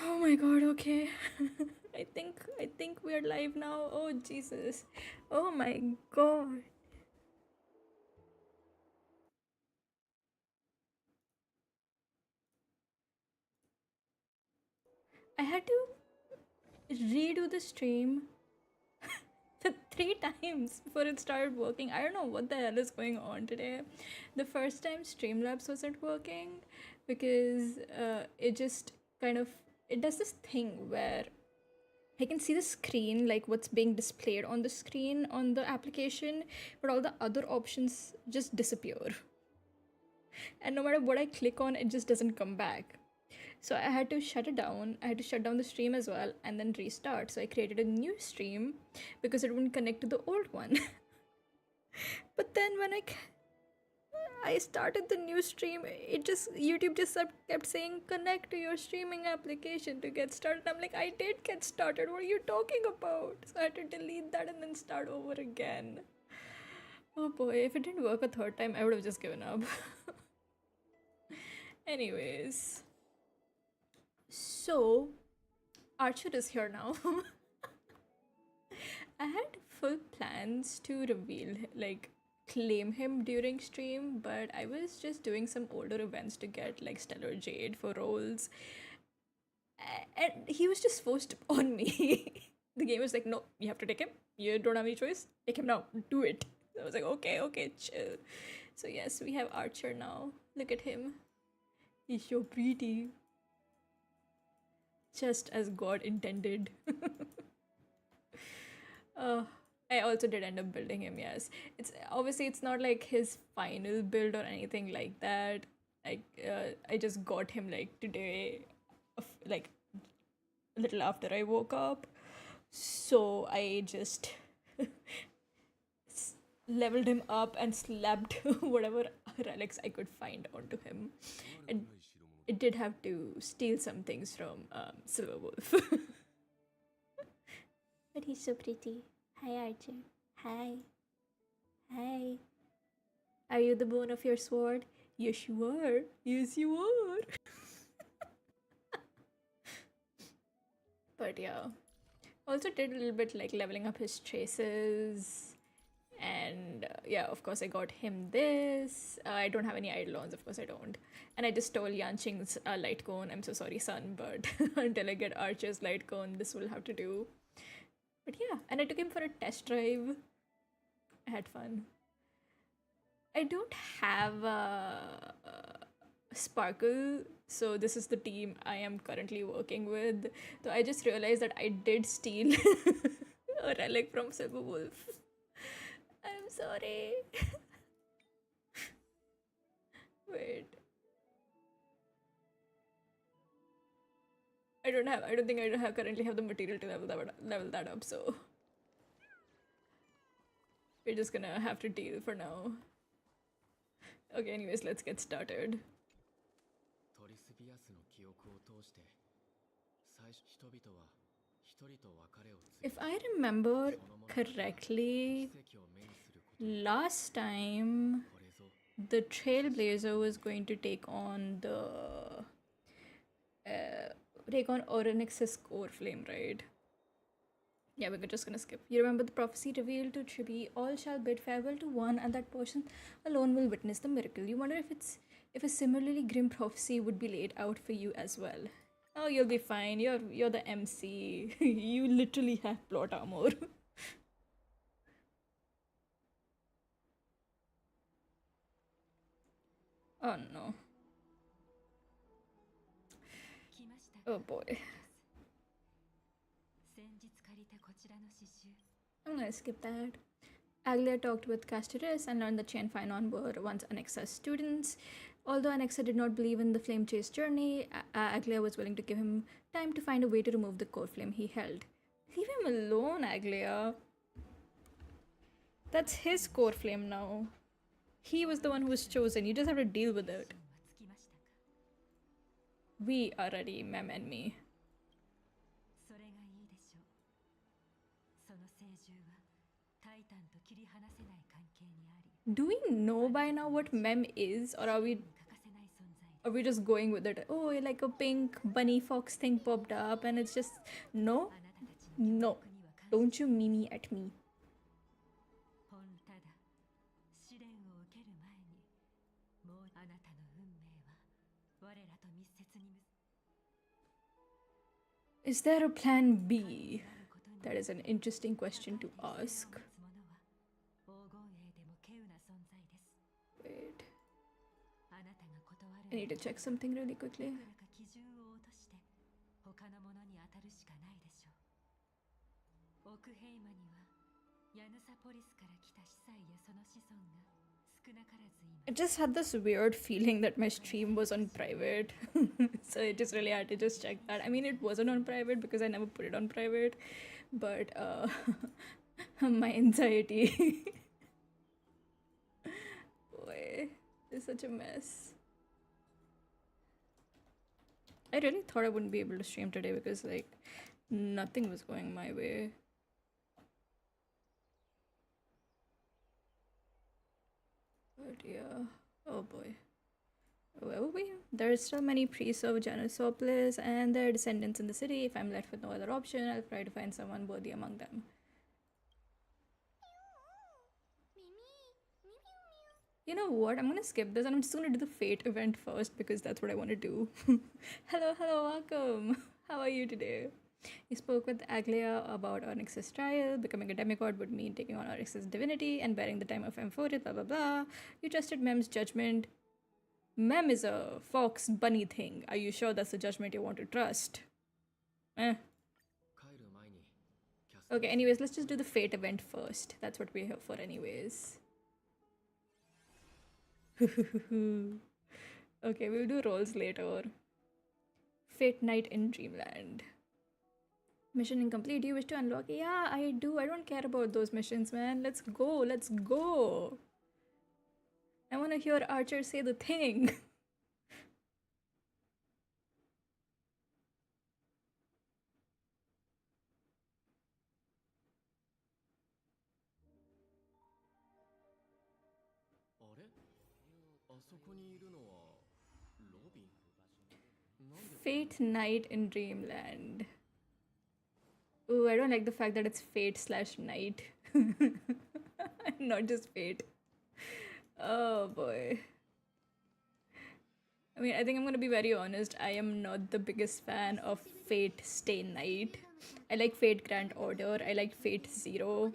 Oh my god, okay. I think we are live now. Oh Jesus. Oh my god. I had to redo the stream three times before it started working. I don't know what the hell is going on today. The first time Streamlabs wasn't working because it just kind of it does this thing where I can see the screen, like what's being displayed on the screen on the application, but all the other options just disappear. And no matter what I click on, it just doesn't come back. So I had to shut it down. I had to shut down the stream as well and then restart. So I created a new stream because it wouldn't connect to the old one. But then when I started the new stream, it just YouTube just kept saying connect to your streaming application to get started. I'm like, I did get started. What are you talking about? So I had to delete that and then start over again. Oh boy, if it didn't work a third time, I would have just given up. Anyways, so Archer is here now. I had full plans to reveal, like, claim him during stream, but I was just doing some older events to get, like, Stellar Jade for roles. And he was just forced on me. The game was like, no, you have to take him. You don't have any choice. Take him now. Do it. So I was like, okay, chill. So, yes, we have Archer now. Look at him. He's so pretty. Just as God intended. uh, I also did end up building him, yes. It's obviously it's not like his final build or anything like that. Like I just got him like today, like a little after I woke up. So I just leveled him up and slapped whatever relics I could find onto him. And it did have to steal some things from Silver Wolf. But he's so pretty. Hi, Archer. Hi. Hi. Are you the bone of your sword? Yes, you are. Yes, you are. But yeah. Also did a little bit like leveling up his traces. And yeah, of course, I got him this. I don't have any Eidolons, of course, I don't. And I just stole Yanqing's light cone. I'm so sorry, son, but until I get Archer's light cone, this will have to do. But yeah, and I took him for a test drive. I had fun. I don't have Sparkle, so this is the team I am currently working with. So I just realized that I did steal a relic from Silver Wolf. I'm sorry. Wait. I don't think I currently have the material to level that up, so we're just gonna have to deal for now. Okay, anyways, let's get started. If I remember correctly, last time the Trailblazer was going to take on Oryx's core flame, right? Yeah, we're just gonna skip. You remember the prophecy revealed to Chibi, all shall bid farewell to one, and that person alone will witness the miracle. You wonder if a similarly grim prophecy would be laid out for you as well. Oh, you'll be fine. You're the MC. You literally have plot armor. Oh no. Oh boy. I'm gonna skip that. Aglia talked with Casteris and learned that she and Phynon were once Annexa's students. Although Annexa did not believe in the flame chase journey, Aglia was willing to give him time to find a way to remove the core flame he held. Leave him alone, Aglia. That's his core flame now. He was the one who was chosen. You just have to deal with it. We are ready, Mem and me. Do we know by now what Mem is, or Or we just going with it? Oh, like a pink bunny fox thing popped up and it's just no, no. Don't you mimi at me. Is there a plan B? That is an interesting question to ask. Wait. I need to check something really quickly. I just had this weird feeling that my stream was on private. So I just really had to just check that. I mean, it wasn't on private because I never put it on private. But my anxiety. Boy, it's such a mess. I really thought I wouldn't be able to stream today because like nothing was going my way. But yeah, oh boy. Where were we? There are still many pre-served Janisoplis and their descendants in the city. If I'm left with no other option, I'll try to find someone worthy among them. You know what? I'm gonna skip this and I'm just gonna do the fate event first because that's what I want to do. Hello, welcome. How are you today? You spoke with Aglia about Onyx's trial. Becoming a demigod would mean taking on Onyx's divinity and bearing the time of M4, blah blah blah. You trusted Mem's judgment. Mem is a fox bunny thing. Are you sure that's the judgment you want to trust? Okay, anyways, let's just do the fate event first. That's what we're here for anyways. Okay, we'll do rolls later. Fate night in Dreamland. Mission incomplete. Do you wish to unlock? Yeah, I do. I don't care about those missions, man. Let's go. Let's go. I want to hear Archer say the thing. Fate night in Dreamland. Ooh, I don't like the fact that it's fate/night. Not just fate. Oh boy. I mean, I think I'm gonna be very honest. I am not the biggest fan of Fate Stay Night. I like Fate Grand Order. I like Fate Zero.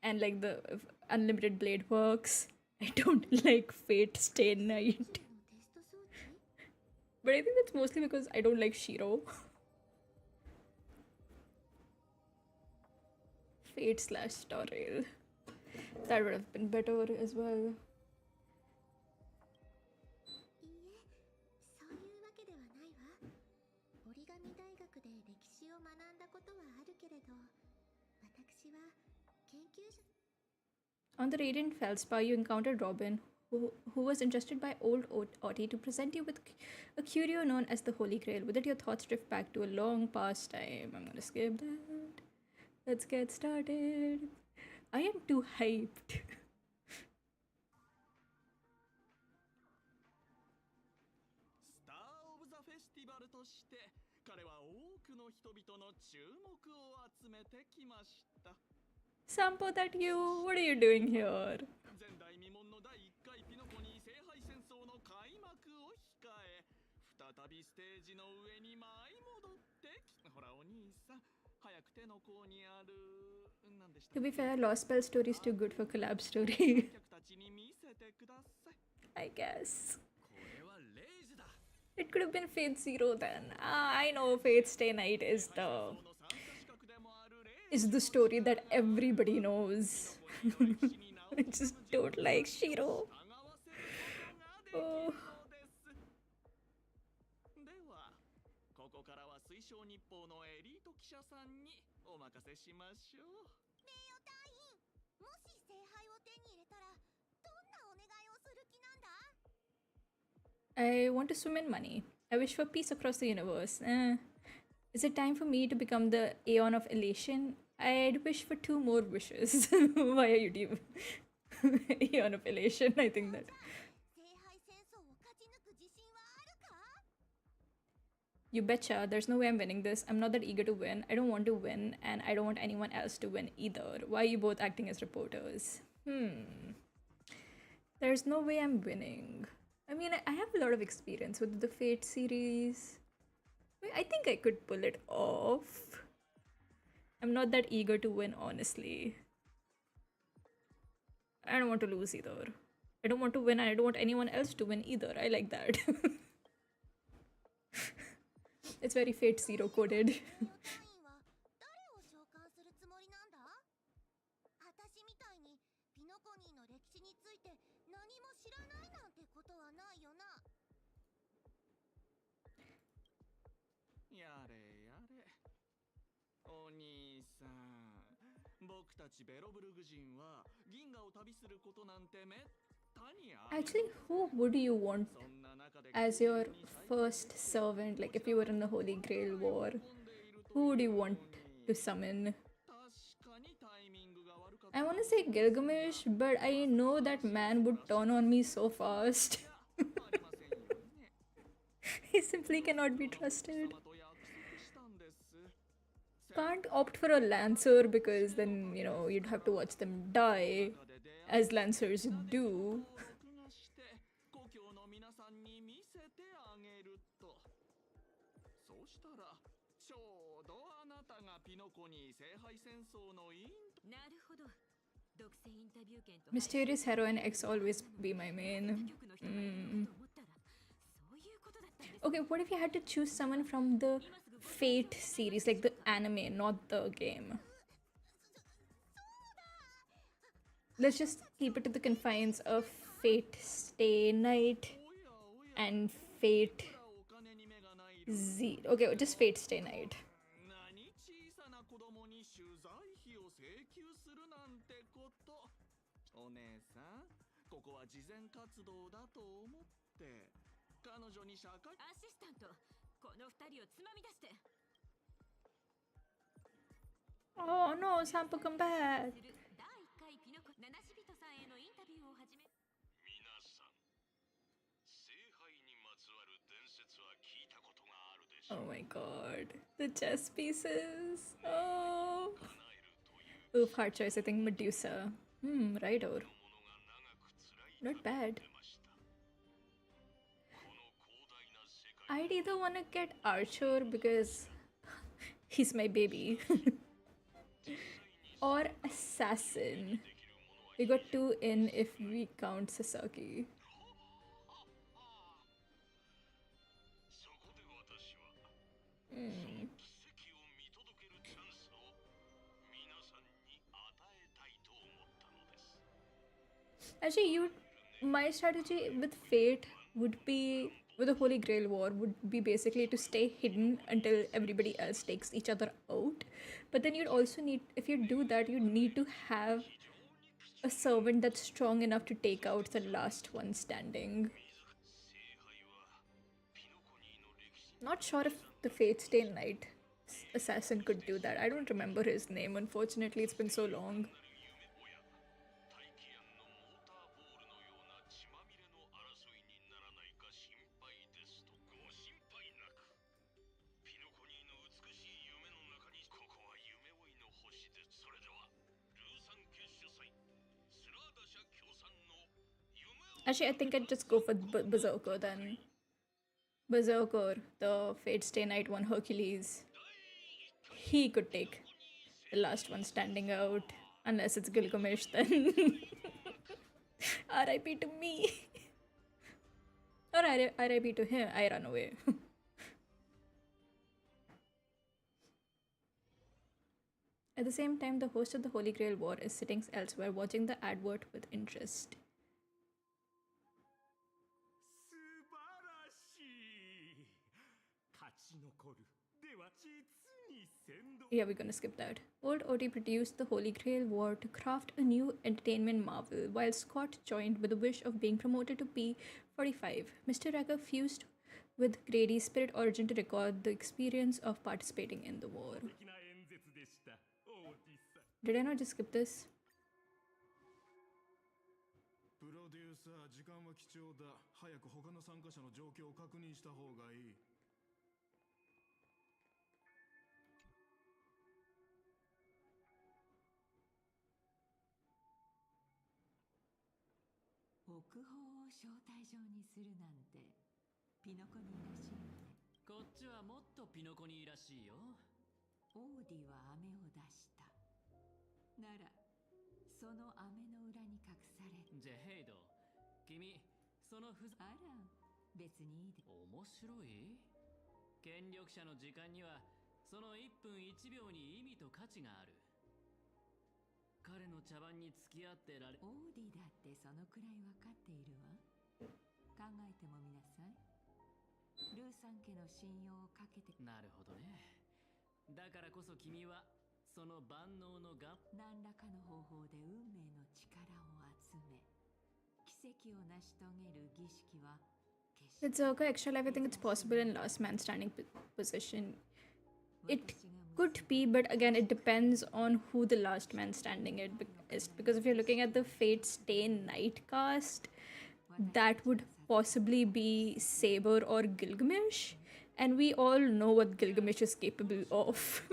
And like the Unlimited Blade Works. I don't like Fate Stay Night. But I think that's mostly because I don't like Shiro. Fate/Star Rail. That would have been better as well. On the Radiant Feldspar, you encountered Robin, who was entrusted by old Otti to present you with a curio known as the Holy Grail. With it, your thoughts drift back to a long past time. I'm gonna skip that. Let's get started. I am too hyped. Sampo, that you? What are you doing here? To be fair, Lost Spell story is too good for collab story. I guess. It could have been Fate Zero then. I know Fate Stay Night is the story that everybody knows. I just don't like Shiro. Oh. I want to swim in money. I wish for peace across the universe. Is it time for me to become the Aeon of Elation? I'd wish for 2 more wishes. Why are you deep? Aeon of Elation, I think that. You betcha, there's no way I'm winning this. I'm not that eager to win. I don't want to win, and I don't want anyone else to win either. Why are you both acting as reporters? There's no way I'm winning. I mean, I have a lot of experience with the Fate series. I think I could pull it off. I'm not that eager to win, honestly. I don't want to lose either. I don't want to win, and I don't want anyone else to win either. I like that. It's very Fate Zero coded. Actually, who would you want as your first servant? Like, if you were in the Holy Grail War, who would you want to summon? I want to say Gilgamesh, but I know that man would turn on me so fast. He simply cannot be trusted. Can't opt for a Lancer because then, you'd have to watch them die, as Lancers do. Mysterious Heroine X always be my main. Okay, what if you had to choose someone from the Fate series, like the anime, not the game? Let's just keep it to the confines of Fate Stay Night and Fate Z. Okay, just Fate Stay Night. Oh no, Sampo, come back. Oh my god. The chess pieces. Oh. Oof, hard choice. I think Medusa. Right or. Not bad. I'd either want to get Archer because he's my baby. Or Assassin. We got 2 in if we count Sasaki. Actually, my strategy with Fate would be, with the Holy Grail War, would be basically to stay hidden until everybody else takes each other out. But then you'd also need, if you do that, you'd need to have a servant that's strong enough to take out the last one standing. Not sure if the Fate Stay Night assassin could do that. I don't remember his name, unfortunately, it's been so long. Actually, I think I'd just go for Berserker then. Berserker, the Fate Stay Night one, Hercules. He could take the last one standing out. Unless it's Gilgamesh, then RIP to me. Or RIP to him, I run away. At the same time, the host of the Holy Grail War is sitting elsewhere watching the advert with interest. Yeah, we're gonna skip that. Old OT produced the Holy Grail War to craft a new entertainment marvel, while Scott joined with the wish of being promoted to P45. Mr. Racker fused with Grady's spirit origin to record the experience of participating in the war. Did I not just skip this? 国宝を招待状にするなんてピノコニーらしいわね。こっちはもっとピノコニーらしいよ。オーディは飴を出した。ならその飴の裏に隠されジェヘイド、君そのふざあら別にいいで。面白い。権力者の時間にはその1分1秒に意味と価値がある。彼の茶番に付き合ってられ。オーディだってそのくらい分かっているわ。考えてもみなさい。ルーさん家の信用をかけて。なるほどね。だからこそ君はその万能の何らかの方法で運命の力を集め奇跡を成し遂げる儀式は With Zerka Extra Life, I think it's possible in last man standing position. It could be, but again, it depends on who the last man standing is. Because if you're looking at the Fate Stay Night cast, that would possibly be Saber or Gilgamesh. And we all know what Gilgamesh is capable of.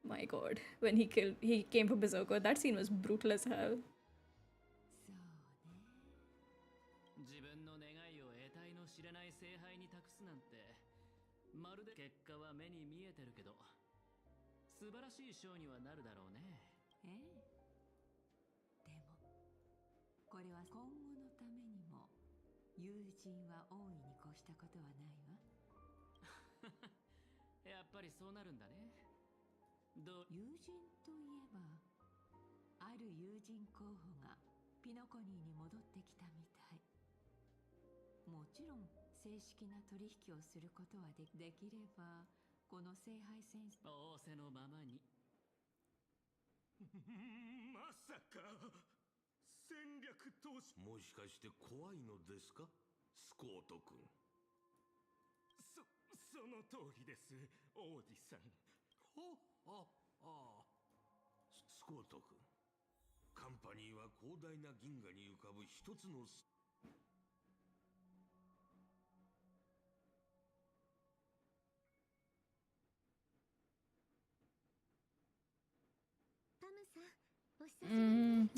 My god, when he came for Berserker, that scene was brutal as hell. 自分の願いを得体の知れない聖杯に託すなんて、まるで結果は目に見えてるけど、素晴らしいショーにはなるだろうね。ええ。でもこれは今後のためにも友人は大いに越したことはないわ。やっぱりそうなるんだね。友人といえばある友人候補がピノコニーに戻ってきたみたい。もちろん正式な取引をすることはできればこの聖杯戦仰せのままに。まさか戦略投資。もしかして怖いのですか、スコート君。その通りです、オーディさん。スコート君、カンパニーは広大な銀河に浮かぶ一つの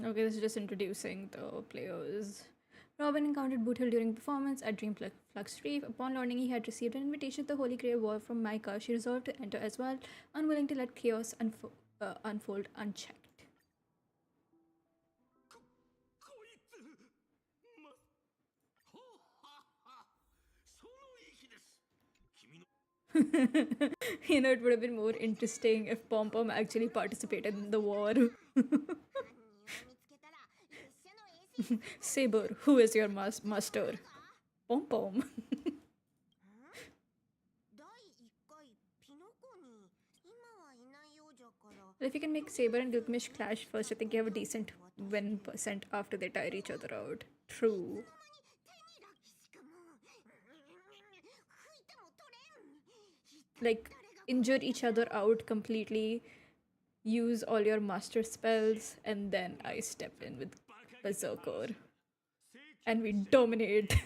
Okay, this is just introducing the players. Robin encountered Boothill during performance at Dreamflux Reef. Upon learning he had received an invitation to the Holy Grail War from Micah, she resolved to enter as well, unwilling to let chaos unfold unchecked. You know, it would have been more interesting if Pom Pom actually participated in the war. Saber, who is your master? Pom Pom. If you can make Saber and Gilgamesh clash first, I think you have a decent win percent after they tire each other out. True. Like, injure each other out completely, use all your master spells, and then I step in with Berserker. And we dominate.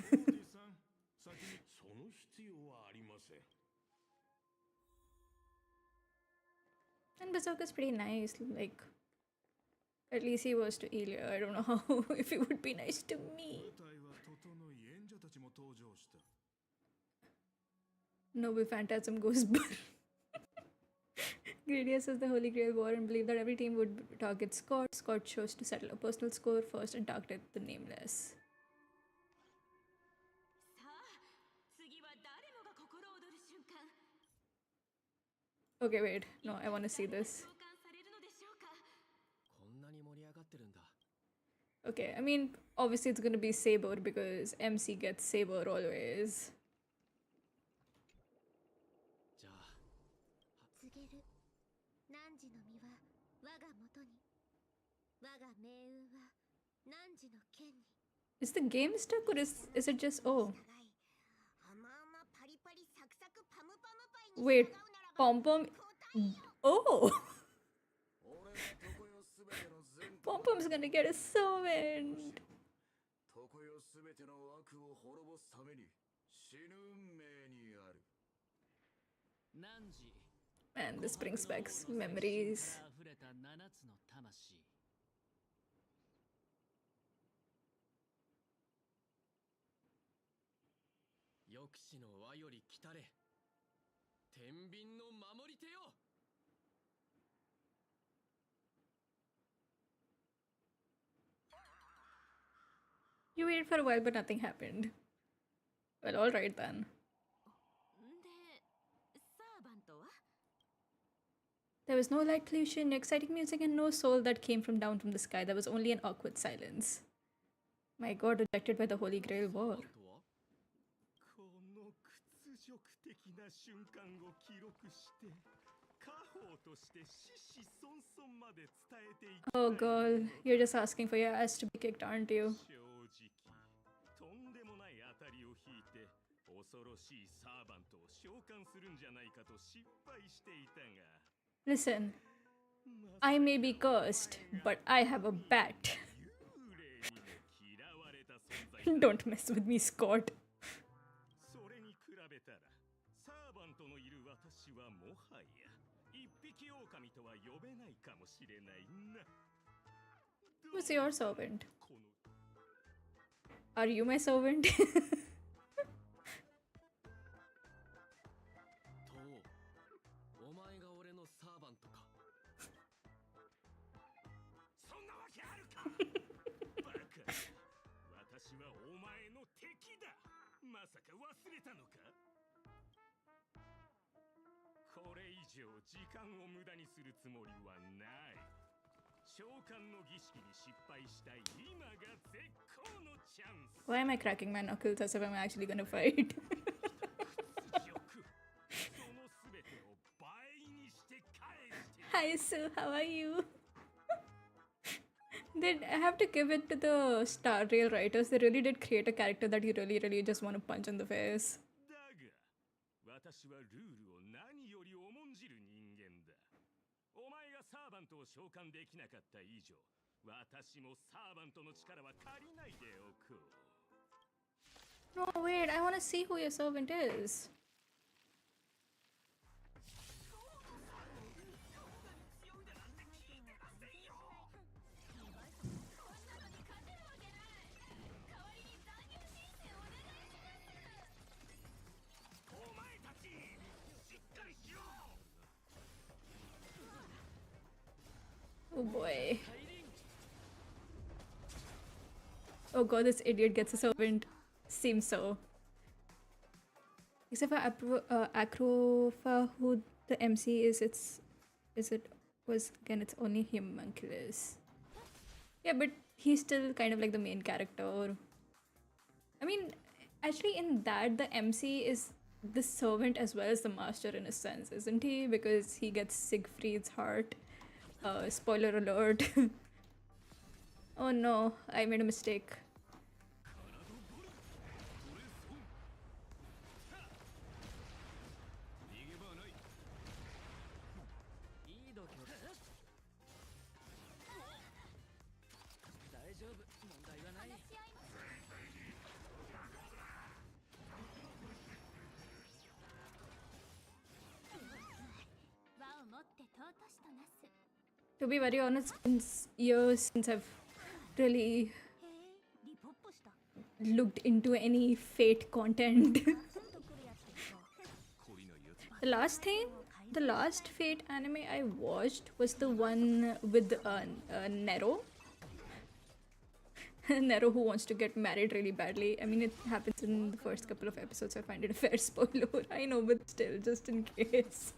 And Berserker's pretty nice, like, at least he was to Ilya. I don't know how, if he would be nice to me. Noble Phantasm goes burr. Gradius is the Holy Grail War and believed that every team would target Scott. Scott chose to settle a personal score first and targeted the Nameless. Okay, wait. No, I want to see this. Okay, I mean, obviously it's going to be Saber because MC gets Saber always. Is the game stuck or is it just... Oh. Wait, Pom Pom... Oh! Pom Pom's gonna get a servant! Man, this brings back memories. 士の輪より来たれ。天秤の守り手よ。You waited for a while, but nothing happened. Well, alright then. でサーバントは There was no light pollution, no exciting music, and no soul that came from down from the sky. There was only an awkward silence. My god, rejected by the Holy Grail War. この屈辱的な瞬間を記録して家宝として子々孫々まで伝えていきたい Oh girl, you're just asking for your ass to be kicked, aren't you? 正直とんでもない当たりを引いて恐ろしいサーバントを召喚するんじゃないかと心配していたが Listen, I may be cursed, but I have a bat. 幽霊にも嫌われた存在 Don't mess with me, Scott. それに比べたらサーバントのいる私はもはや一匹狼とは呼べないかもしれないな Who's your servant? この Are you my servant? お前が俺のサーバントか。そんなわけあるかバカ私はお前の敵だまさか忘れたのかこれ以上時間を無駄にするつもりはない召喚の儀式に失敗した今が絶好のチャンス Why am I cracking my knuckles as if I'm actually gonna fight? 屈辱その全てを倍にして返して Hi Sue, how are you? I have to give it to the Star Rail writers. They really did create a character that you really just want to punch in the face. だが私はルールを何より重んじる人間だお前がサーバントを召喚できなかった以上私もサーバントの力は借りないでおこう No, wait, I want to see who your servant is. Oh boy. Oh god, this idiot gets a servant. Seems so. Except for Acrofa, who the MC is, it's only homunculus. Yeah, but he's still kind of like the main character. I mean, actually in that, the MC is the servant as well as the master in a sense, isn't he? Because he gets Siegfried's heart. Spoiler alert. Oh no, I made a mistake. To be very honest, it's years since I've really looked into any Fate content. The last Fate anime I watched was the one with Nero. Nero who wants to get married really badly. I mean, it happens in the first couple of episodes, so I find it a fair spoiler. I know, but still, just in case.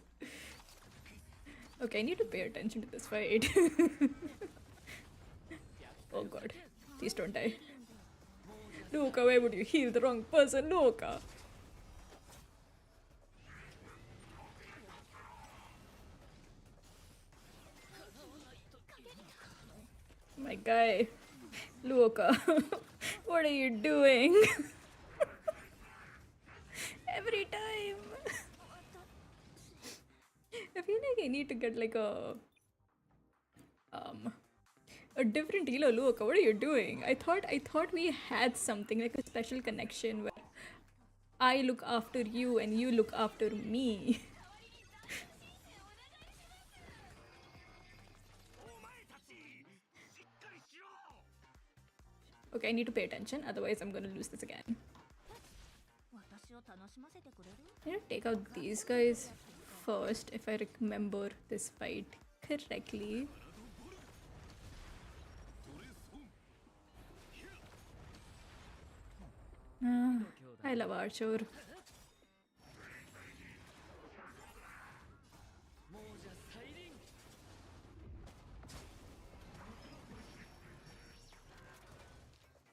Okay, I need to pay attention to this fight. Oh god, please don't die. Luca, why would you heal the wrong person, Luca? My guy, Luca, what are you doing? Every time. I feel like I need to get like a different healer. Luca, what are you doing? I thought we had something like a special connection where I look after you and you look after me. Okay, I need to pay attention, otherwise I'm gonna lose this again. I need to take out these guys first if I remember this fight correctly. I love Archer.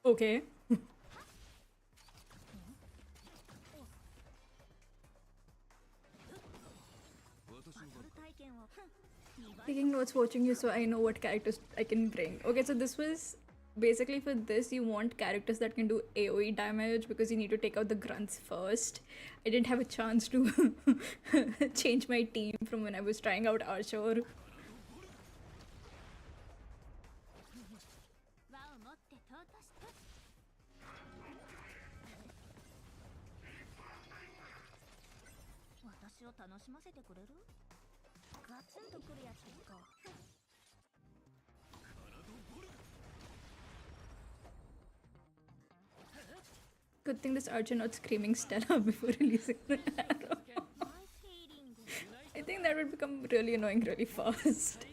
Okay. Taking notes, watching you, so I know what characters I can bring. Okay, so this was basically for this. You want characters that can do AoE damage because you need to take out the grunts first. I didn't have a chance to change my team from when I was trying out Archer. Good thing this Archer not screaming Stella before releasing the arrow. I think that would become really annoying really fast.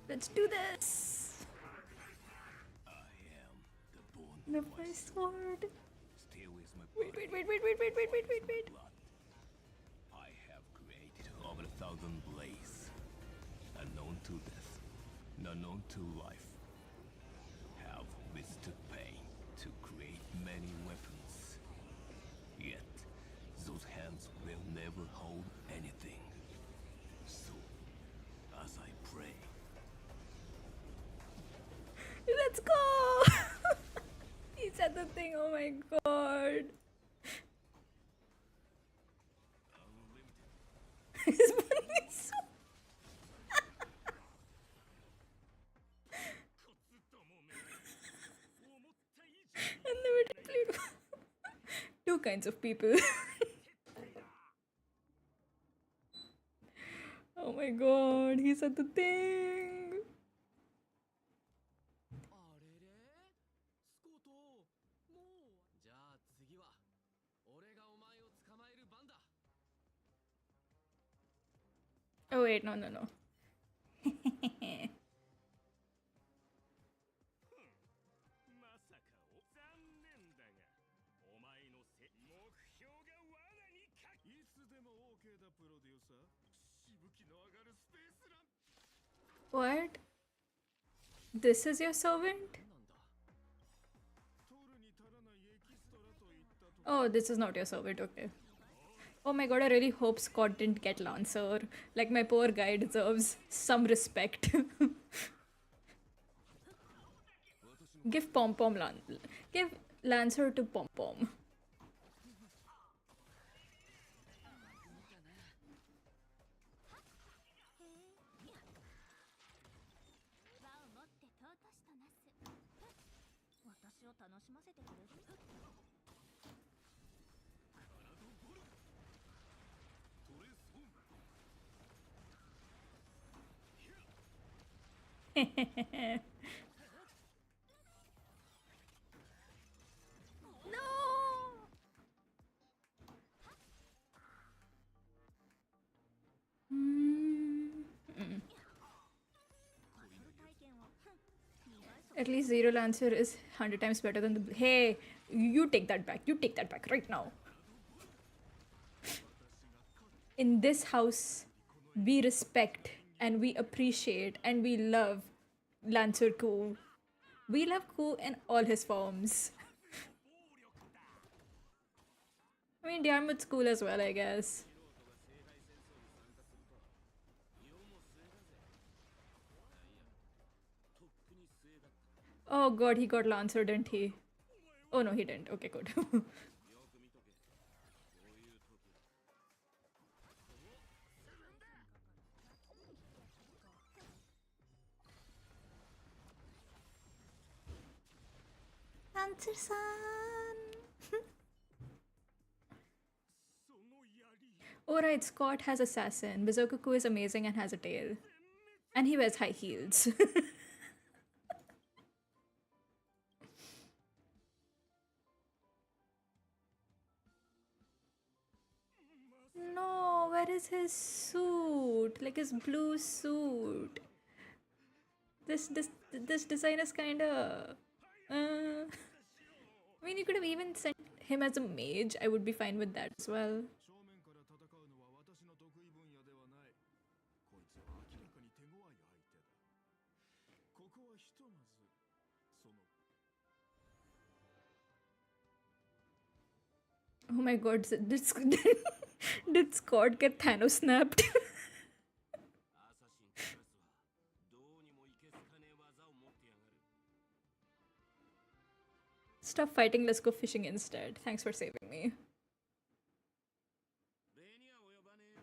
Let's do this! I am the born Love my sword. Stay with my Wait. blood. I have created over 1,000 blades, unknown to death, unknown to life. Have withstood pain to create many weapons. Yet, those hands will never hold anything. So, as I pray, Let's go! He said the thing, oh my god. His money is so... I've never played two kinds of people. Oh my god, he said the thing. あれれスコトもうじゃあ次は俺がお前を捕まえる番だ Oh wait, no. まさか残念だが、お前の目標が罠にかいつでも OK だプロデューサー。しぶきの上がるスペースラン What? This is your servant? Oh, this is not your servant, okay. Oh my god, I really hope Scott didn't get Lancer. Like, my poor guy deserves some respect. Give give Lancer to Pom Pom. No! At least Zero Lancer is 100 times better than the... Hey, you take that back. You take that back right now. In this house, we respect and we appreciate and we love Lancer Ku. We love Ku in all his forms. I mean, Diarmid's cool as well, I guess. Oh god, he got Lancer, didn't he? Oh no, he didn't. Okay, good. Lancer-san! Oh right, Scott has assassin. Bizokuku is amazing and has a tail. And he wears high heels. No, where is his suit? Like his blue suit. This design is kinda I mean, you could have even sent him as a mage. I would be fine with that as well. 正面から戦うのは私の得意分野ではない。こいつは明らかに手強い相手だ。ここはひとまずその Oh my god, did Scott get Thanos snapped? アサシンクラスはどうにもいけすかねえ技を持ってやがる。 Stop fighting, let's go fishing instead. Thanks for saving me. 礼には及ばねえよ。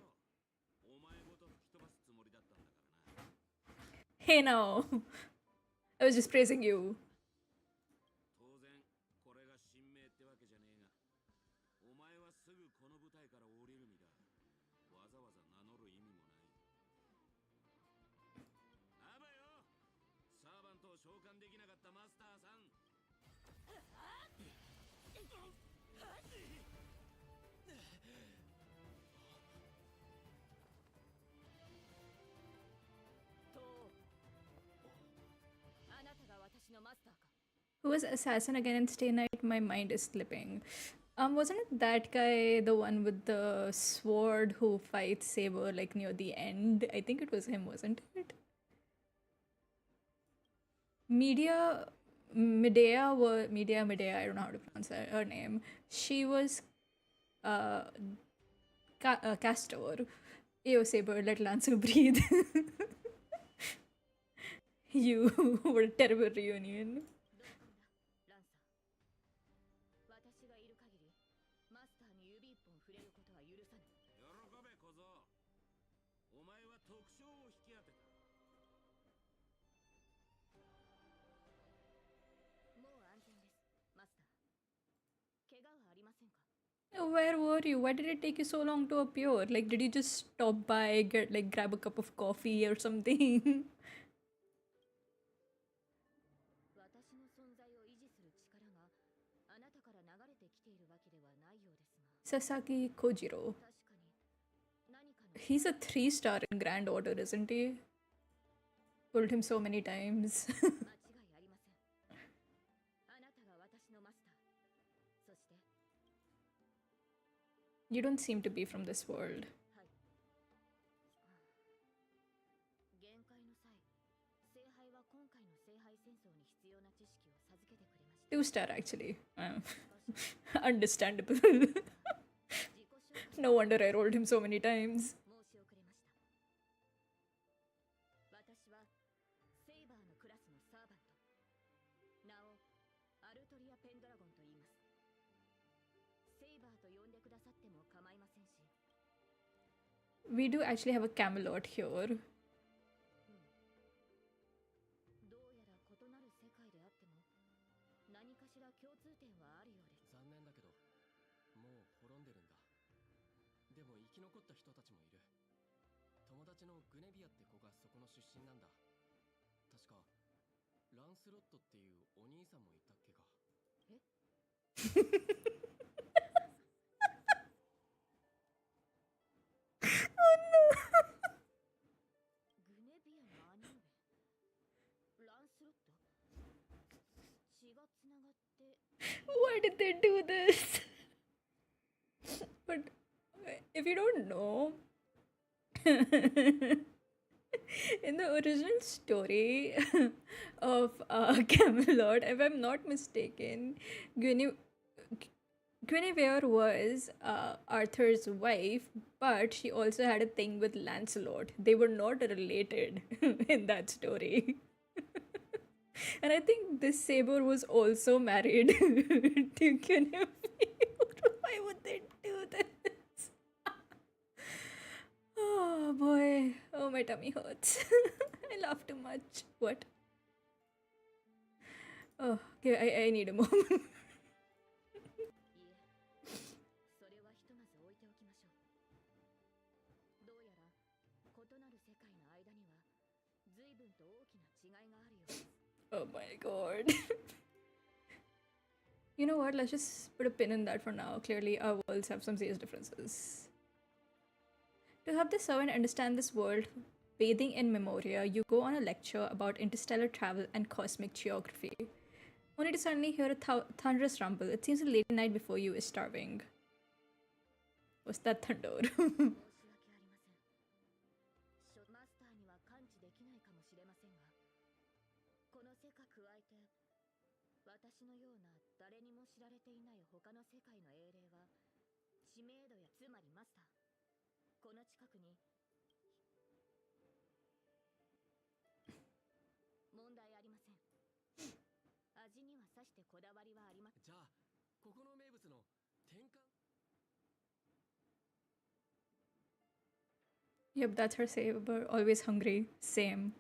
お前ごと吹き飛ばすつもりだったんだからな。 Hey now. I was just praising you. 当然これが神明ってわけじゃねえが、お前はすぐこの舞台から降りる身だ。わざわざ名乗る意味もない。あばよ、サーバントを召喚できなかったマスターさん。 Who was assassin again in Stay Night? My mind is slipping. Wasn't it that guy, the one with the sword who fights Saber like near the end? I think it was him, wasn't it? Medea, Medea, I don't know how to pronounce her name. She was Castor. Ayo Saber, let Lancer breathe. You, what a terrible reunion. ランサー、私がいる限りマスターに指一本触れることは許さぬ。喜べ小僧。お前は特徴を引き当てた。もう安全です、マスター。怪我はありませんか？ Where were you? Why did it take you so long to appear? Like, did you just stop by, grab a cup of coffee or something? 私の存在を維持する力があなたから流れてきているわけではないようですが。 Sasaki Kojiro. 確かに何かの He's a 3-star in Grand Order, isn't he? Told him so many times. 間違いありません。あなたが私のマスター。そして、 You don't seem to be from this world. はい。限界の際、聖杯は今回の聖杯戦争に必要な知識を授けてくれました。 2-star, actually. Understandable. 自己紹介 No wonder I rolled him so many times. 申し遅れました。私はセイバーのクラスのサーバント。名をアルトリア・ペンドラゴンと言います。セイバーと呼んでくださっても構いませんし。 We do actually have a Camelot here. どうやら異なる世界であっても何かしら共通点はあるようです。残念だけどもう滅んでるんだ。でも生き残った人たちもいる。友達のグネビアって子がそこの出身なんだ。確かランスロットっていうお兄さんもいたっけか。グネビアの兄上ランスロット血がつながって。 Why did they do this? But if you don't know, in the original story of Camelot, if I'm not mistaken, Guinevere was Arthur's wife, but she also had a thing with Lancelot. They were not related in that story. And I think this Saber was also married to Guinevere. Why would they do this? Oh boy. Oh, my tummy hurts. I laugh too much. What? Oh, okay, I need a moment. いえ、それはひとまず置いておきましょう。世界の間には随分と大きな違いがあるようです。 Oh my god. You know what? Let's just put a pin in that for now. Clearly, our worlds have some serious differences. To help the servant understand this world, bathing in memoria, you go on a lecture about interstellar travel and cosmic geography. Only to suddenly hear a thunderous rumble. It seems the late night before you is starving. What's that thunder? 申し訳ありません。マスターには感知できないかもしれませんが、この世界加えて私のような誰にも知られていない他の世界の英霊は知名度や、つまりマスター、この近くに問題ありません。味にはさしてこだわりはありません。じゃあここの名物の転換。 Yep, that's her saber. Always hungry. Same.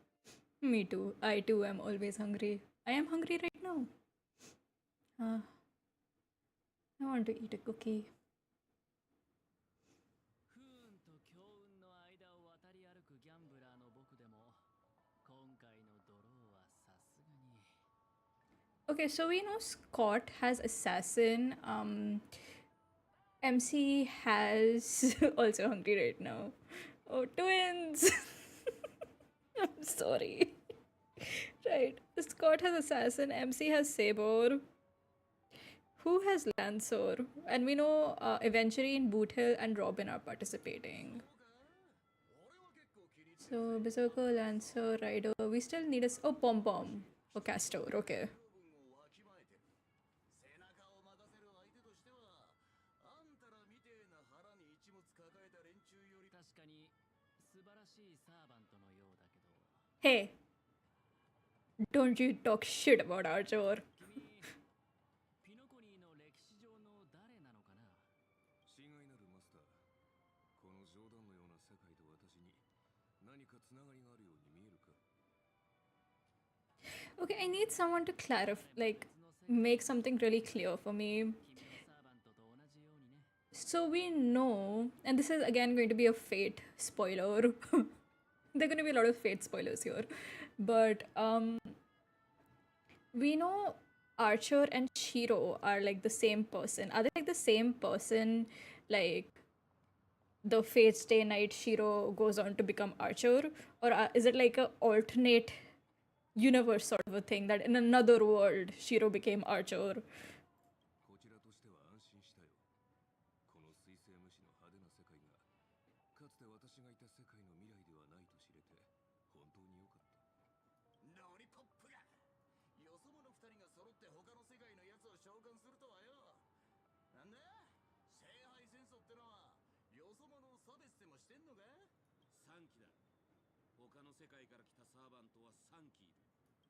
Me too. I too am always hungry. I am hungry right now. I want to eat a cookie. 不運と強運の間を渡り歩くギャンブラーの僕でも今回のドローはさすがに。 Okay, so we know Scott has assassin. MC has also hungry right now. Oh, twins! I'm sorry. Right. Scott has assassin. MC has saber. Who has Lancer? And we know eventually in Boot Hill and Robin are participating. So Berserker, Lancer, Rider. We still need a oh Pom Pom for Castor. Okay. 背中を任せる相手としてはあんたらみてえな腹に一物抱えた連中より確かに素晴らしいサーバントのようだけど。 Hey, don't you talk shit about Archer. 君、ピノコニーの歴史上の誰なのかな。親愛なるマスター、この冗談のような世界と私に何かつながりがあるように見えるか。 Okay, I need someone to clarify, like, make something really clear for me. 君のサーバントと同じようにね。 So we know, and this is again going to be a Fate spoiler. There are going to be a lot of Fate spoilers here, but we know Archer and Shiro are like the same person. Are they like the same person? Like the Fate Stay Night Shiro goes on to become Archer, or is it like a alternate universe sort of a thing that in another world Shiro became Archer? こちらとしては安心したよ。この水星無視の派手な世界がかつて私がいた世界の未来ではないと知れて本当に良かった。ロリポップがよそ者二人が揃って他の世界の奴を召喚するとはよ。なんだ聖杯戦争ってのはよそ者を差別でもしてんのか。3機だ。他の世界から来たサーバントは3機いる。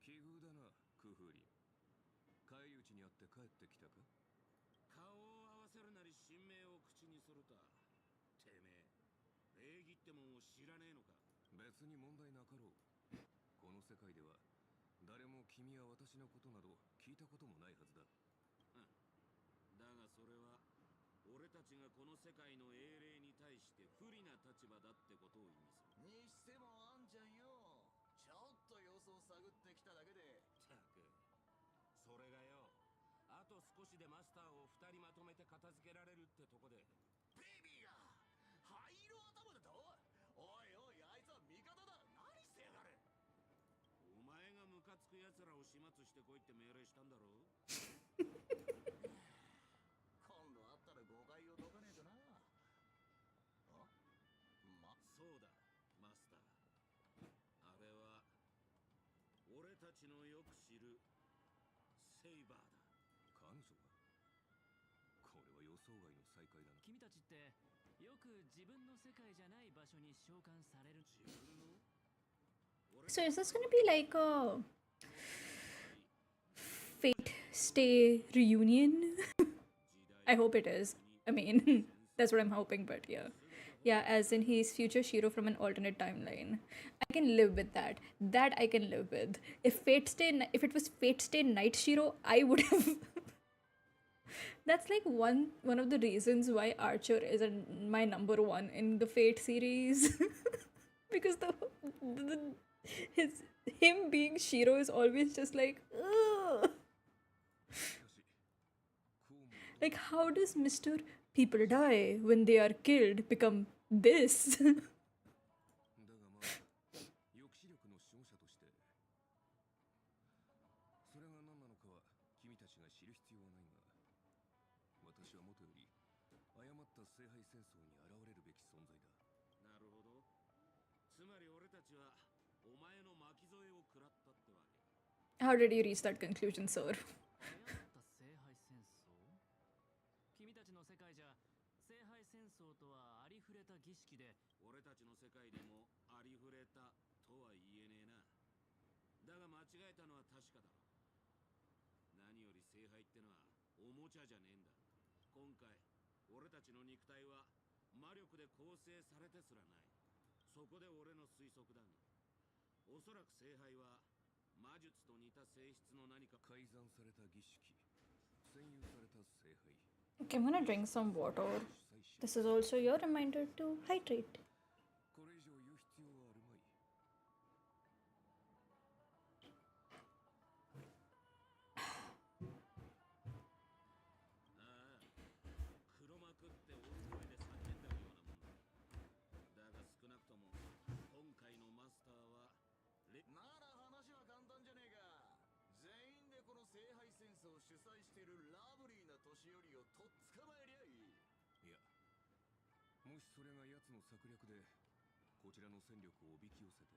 奇遇だな、クフーリン。返り討ちにあって帰ってきたか。顔を合わせるなり神名を口にするた。てめえ、礼儀ってもんを知らねえのか。別に問題なかろう。この世界では誰も君や私のことなど聞いたこともないはずだ。だがそれは俺たちがこの世界の英霊に対して不利な立場だってことを意味する。にしてもあんちゃんよ、ちょっと様子を探ってきただけで。たくそれがよ、あと少しでマスターを2人まとめて片付けられるってとこで。ベイビーが灰色頭だと。おいおい、あいつは味方だ。何してやがる。お前がムカつく奴らを始末してこいって命令したんだろう。今度会ったら誤解を解かねえとな。そうだ、マスター。あれは俺たちのよく知るセイバーだ。彼女が。これは予想外の再会だな。君たちってよく自分の世界じゃない場所に召喚される。自分の So is this going to be like a Fate Stay reunion? I hope it is. I mean, that's what I'm hoping, but yeah. Yeah, as in he's future Shiro from an alternate timeline. I can live with that. That I can live with. If it was Fate Stay Night Shiro, I would have. That's like one of the reasons why Archer is my number one in the Fate series. Because the him being Shiro is always just like, ugh. しかしこうも Like, how does Mr. People die when they are killed become this? だがまあ抑止力の守護者としてそれが何なのかは君たちが知る必要はないが私はもとより誤った聖杯戦争に現れるべき存在だ。なるほど。つまり俺たちはお前の巻き添えを食らったってわけ。 How did you reach that conclusion, sir? 誤った聖杯戦争？君たちの世界じゃ聖杯戦争とはありふれた儀式で、俺たちの世界でもありふれたとは言えねえな。だが間違えたのは確かだろ。何より聖杯ってのはおもちゃじゃねえんだ。今回俺たちの肉体は魔力で構成されてすらない。そこで俺の推測だが、おそらく聖杯は魔術と似た性質の何か。改ざんされた儀式占有された聖杯 Okay, I'm gonna drink some water. 主催者 This is also your reminder to hydrate. これ以上言う必要はあるまい。ああ、黒幕って大声で叫んでるようなもんだ。だが少なくとも今回のマスターはなら話は簡単じゃねえか。全員でこの聖杯戦争を主催しているラブリーな年寄りをとっ捕まえりゃいい。いやもしそれが奴の策略でこちらの戦力をおびき寄せて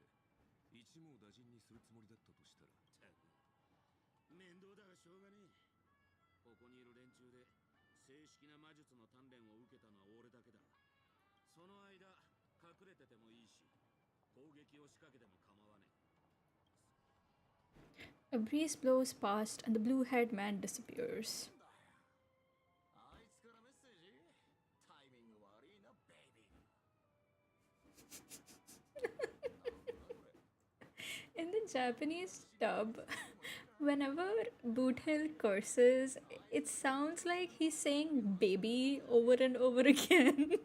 一網打尽にするつもりだったとしたらたく面倒だがしょうがねえ。ここにいる連中で正式な魔術の鍛錬を受けたのは俺だけだ。その間隠れててもいいし攻撃を仕掛けても構わねえ。 A breeze blows past and the blue-haired man disappears. あいつからメッセージ？タイミング悪いな、ベイビー。 In the Japanese dub, whenever Boothill curses, it sounds like he's saying baby over and over again.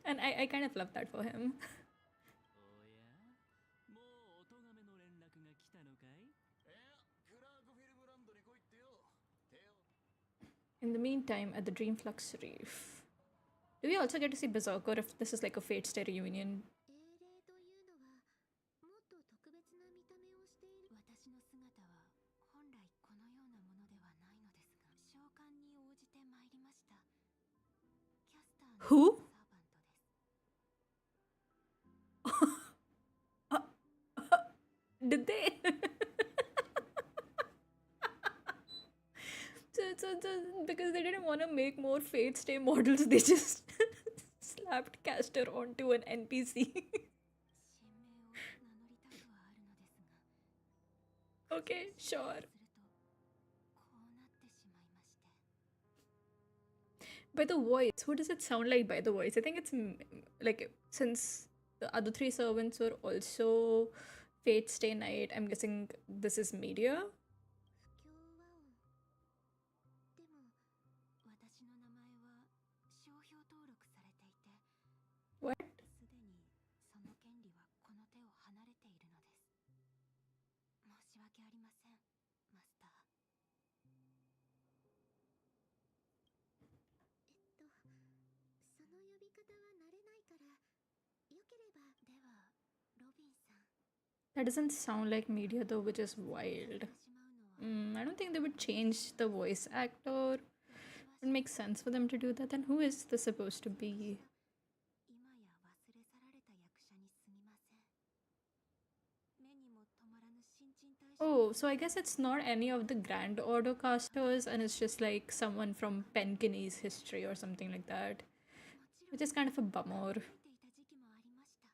And I kind of love that for him. おや、もうお咎めの連絡が来たのかい？いや、クラークフィルムランドに来いってよ。手を In the meantime, at the Dreamflux Reef. Do we also get to see Berserker if this is like a Fate Stay reunion? 英霊というのはもっと特別な見た目をしている。私の姿は本来このようなものではないのですが、召喚に応じてまいりました。キャスターの Who? サーバントです。 Did they? Because they didn't want to make more Fate Stay models, they just slapped Castor onto an NPC. 神名を名乗りたくはあるのですが、 Okay, sure. するとこうなってしまいまして。 By the voice, who does it sound like by the voice? I think it's like, since the other three servants were also Fate Stay Night, I'm guessing this is media. 不協和音。でも私の名前は商標登録されていて、 What? すでにその権利はこの手を離れているのです。申し訳ありません、マスター。その呼び方は慣れないから、よければ。では、ロビンさん。 That doesn't sound like media though, which is wild. しまうのは、 I don't think they would change the voice actor. It makes sense for them to do that. Then who is this supposed to be? 今や忘れ去られた役者にすみません。目にも止まらぬ新陳代謝。 Oh, so I guess it's not any of the Grand Order casters, and it's just like someone from Penkenny's history or something like that. もちろん Which is kind of a bummer. 覚えていた時期もありました。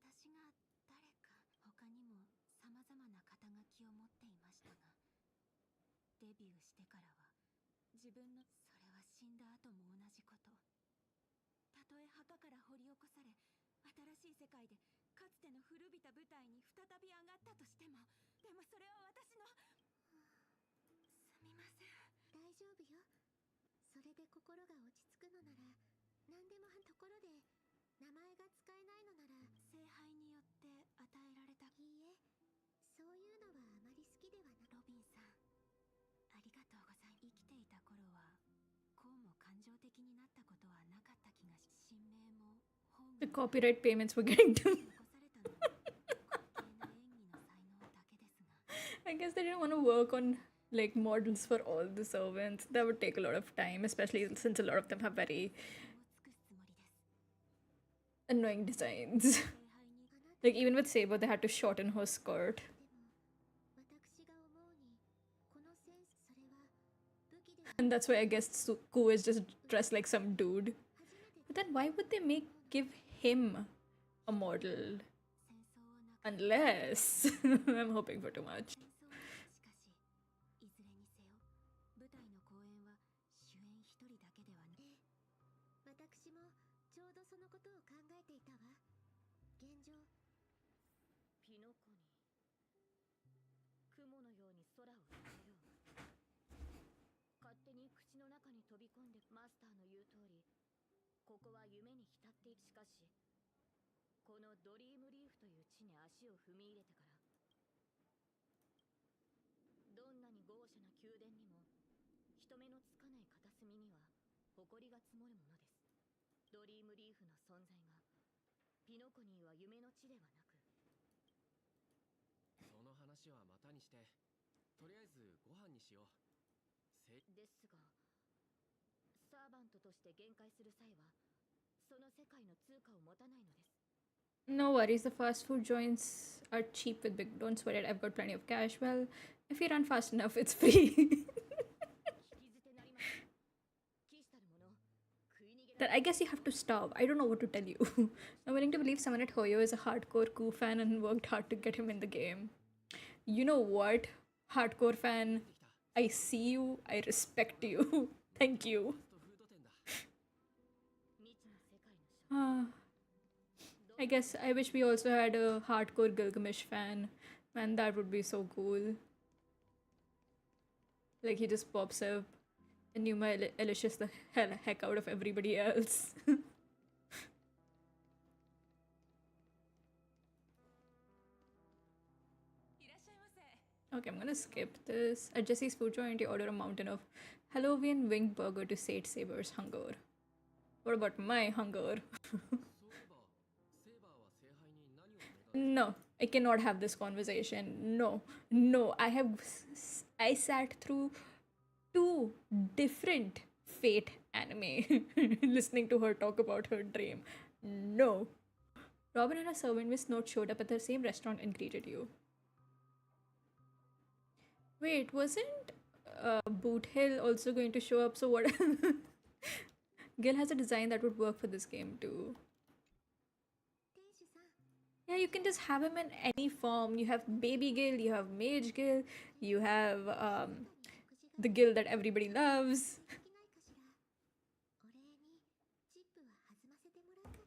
私が誰か、他にも様々な肩書きを持っていましたが、デビューしてからは自分の、それは死んだ後も同じこと。たとえ墓から掘り起こされ、新しい世界でかつての古びた舞台に再び上がったとしても、でもそれは私の、すみません。大丈夫よ。それで心が落ち着くのなら、何でもところで名前が使えないのなら、聖杯に的になったことはなかった気がし、神明も本 The copyright payments were getting to 残されたのは滑稽な演技の才能だけですが I guess they didn't want to work on like models for all the servants. That would take a lot of time, especially since a lot of them have very を尽くすつもりです。 annoying designs. 聖杯にかなって Like even with Saber, they had to shorten her skirt. でも私が思うにこのセンスそれは武器では And that's why I guess Suku is just dressed like some dude. 初めて But then why would they give him a model? 戦争をなく Unless I'm hoping for too much. 戦争しかしいずれにせよ舞台の公演は主演一人だけではね。私もちょうどそのことを考えていたわ。現状ピノコに雲のように空を漂う。勝手に口の中に飛び込んでマスターの言う通り、ここは夢に浸っている。しかしこのドリームリーフという地に足を踏み入れてから、どんなに豪奢な宮殿にも人目のつかない片隅には埃が積もるものです。ドリームリーフの存在がピノコニーは夢の地ではなく、その話はまたにして、とりあえずご飯にしよう。ですが、サーバントとして限界する際はその世界の通貨を持たないのです。 No worries, the fast food joints are cheap with big. Don't sweat it, I've got plenty of cash. Well, if you run fast enough, it's free. 引き捨てなりません。騎士たる者、食い逃げ That I guess you have to starve. I don't know what to tell you. I'm willing to believe someone at Hoyo is a hardcore Ku fan and worked hard to get him in the game. You know what? Hardcore fan, I see you, I respect you. Thank you. 未知の世界のシャ I guess I wish we also had a hardcore Gilgamesh fan. Man, that would be so cool. Like he just pops up and you might Alicious the heck out of everybody else. Okay, I'm gonna skip this. At Jesse's food joint, you order a mountain of Halloween winged burger to sate Saber's hunger. What about my hunger? そういえば、セーバーは聖杯に何を願う？ No, I cannot have this conversation. No, I sat through 2 different Fate anime listening to her talk about her dream. No. Robin and her servant Miss Note showed up at the same restaurant and greeted you. Wait, wasn't Boot Hill also going to show up? So what? Gil has a design that would work for this game too. 天使さん Yeah, you can just have him in any form. You have Baby Gil, you have Mage Gil, you have the Gil that everybody loves. できないかしら。お礼にチップは弾ませてもらうから。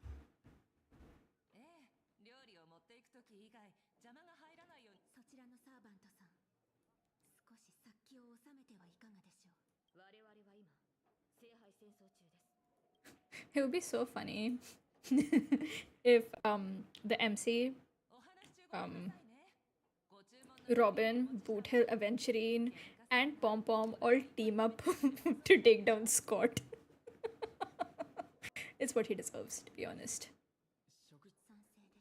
ええ、料理を持っていくとき以外邪魔が入らないように。そちらのサーバントさん、少し殺気を収めてはいかがでしょう。我々は今聖杯戦争中です。 It would be so funny if the MC, お話し中ごめんなさいね。ご注文の Robin, Boot Hill, Aventurine, and Pom Pom all team up to take down Scott. It's what he deserves, to be honest. 食賛成で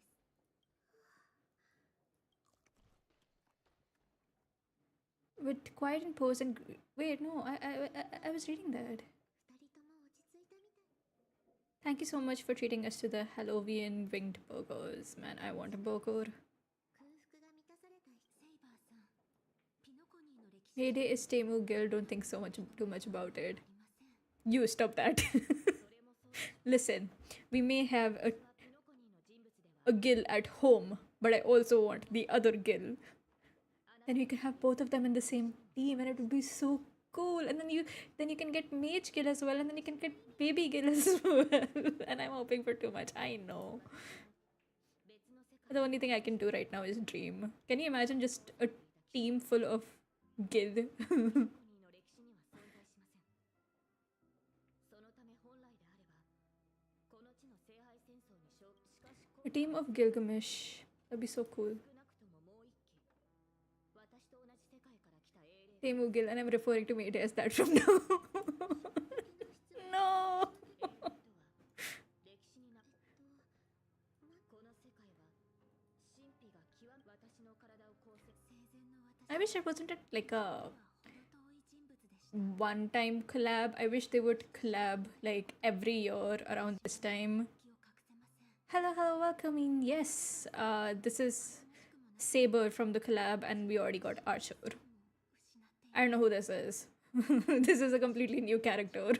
す。 With quiet and pose and wait, no, I was reading that. 二人とも落ち着いたみたい。 Thank you so much for treating us to the Halloween winged burgers. Man, I want a burger. 空腹が満たされたセイバーさん。ピノコニーの歴史 Heyday is Temu Gil. Don't think too much about it. ありません。 You stop that. それもそうです。 Listen, we may have はピノコニーの人物では a Gil at home, but I also want the other Gil. Then we could have both of them in the same team, and it would be so cool. And then you can get Mage Gil as well, and then you can get Baby Gil as well. And I'm hoping for too much. I know. 別の世界 The only thing I can do right now is dream. Can you imagine just a team full of Gil? ピノコニーの歴史には存在しません。そのため本来であればこの地の聖杯戦争に勝しかし A team of Gilgamesh. That'd be so cool. 少なくとももう一機私と同じ世界から来た英霊 Temu Gil, and I'm referring to Mayday as that from now. No. I wish it wasn't like a one-time collab. I wish they would collab like every year around this time. Hello, hello, welcome in. Yes, this is Saber from the collab, and we already got Archer. I don't know who this is. This is a completely new character.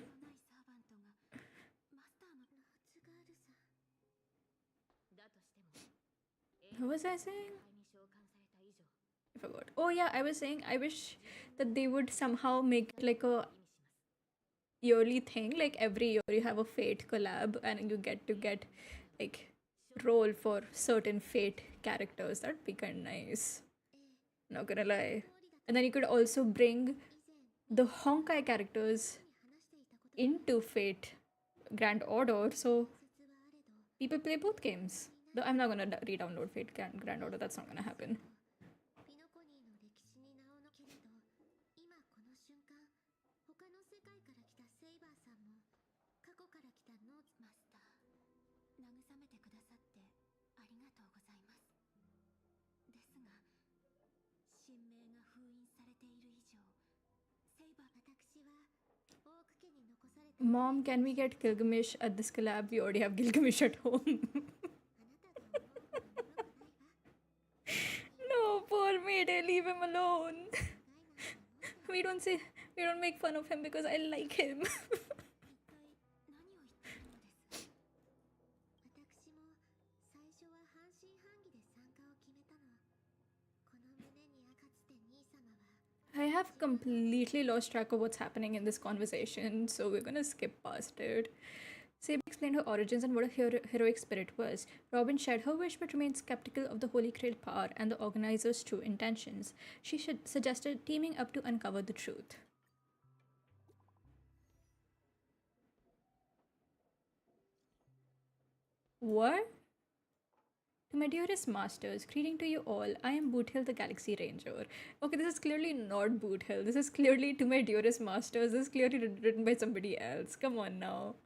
Who was I saying? I forgot. Oh yeah, I was saying I wish that they would somehow make it like a yearly thing. Like every year you have a Fate collab and you get like role for certain Fate characters. That'd be kind of nice. Not gonna lie. And then you could also bring the Honkai characters into Fate Grand Order, so people play both games. Though I'm not gonna re-download Fate Grand Order. That's not gonna happen. Mom, can we get Gilgamesh at this collab? We already have Gilgamesh at home. No, poor Mayday, leave him alone. we don't make fun of him because I like him. I have completely lost track of what's happening in this conversation, so we're gonna skip past it. Saber explained her origins and what a heroic spirit was. Robin shared her wish but remained skeptical of the Holy Grail power and the organizers' true intentions. She suggested teaming up to uncover the truth. What? To my dearest masters, greeting to you all. I am Boothill the Galaxy Ranger. Okay, this is clearly not Boothill. This is clearly to my dearest masters. This is clearly written by somebody else. Come on now.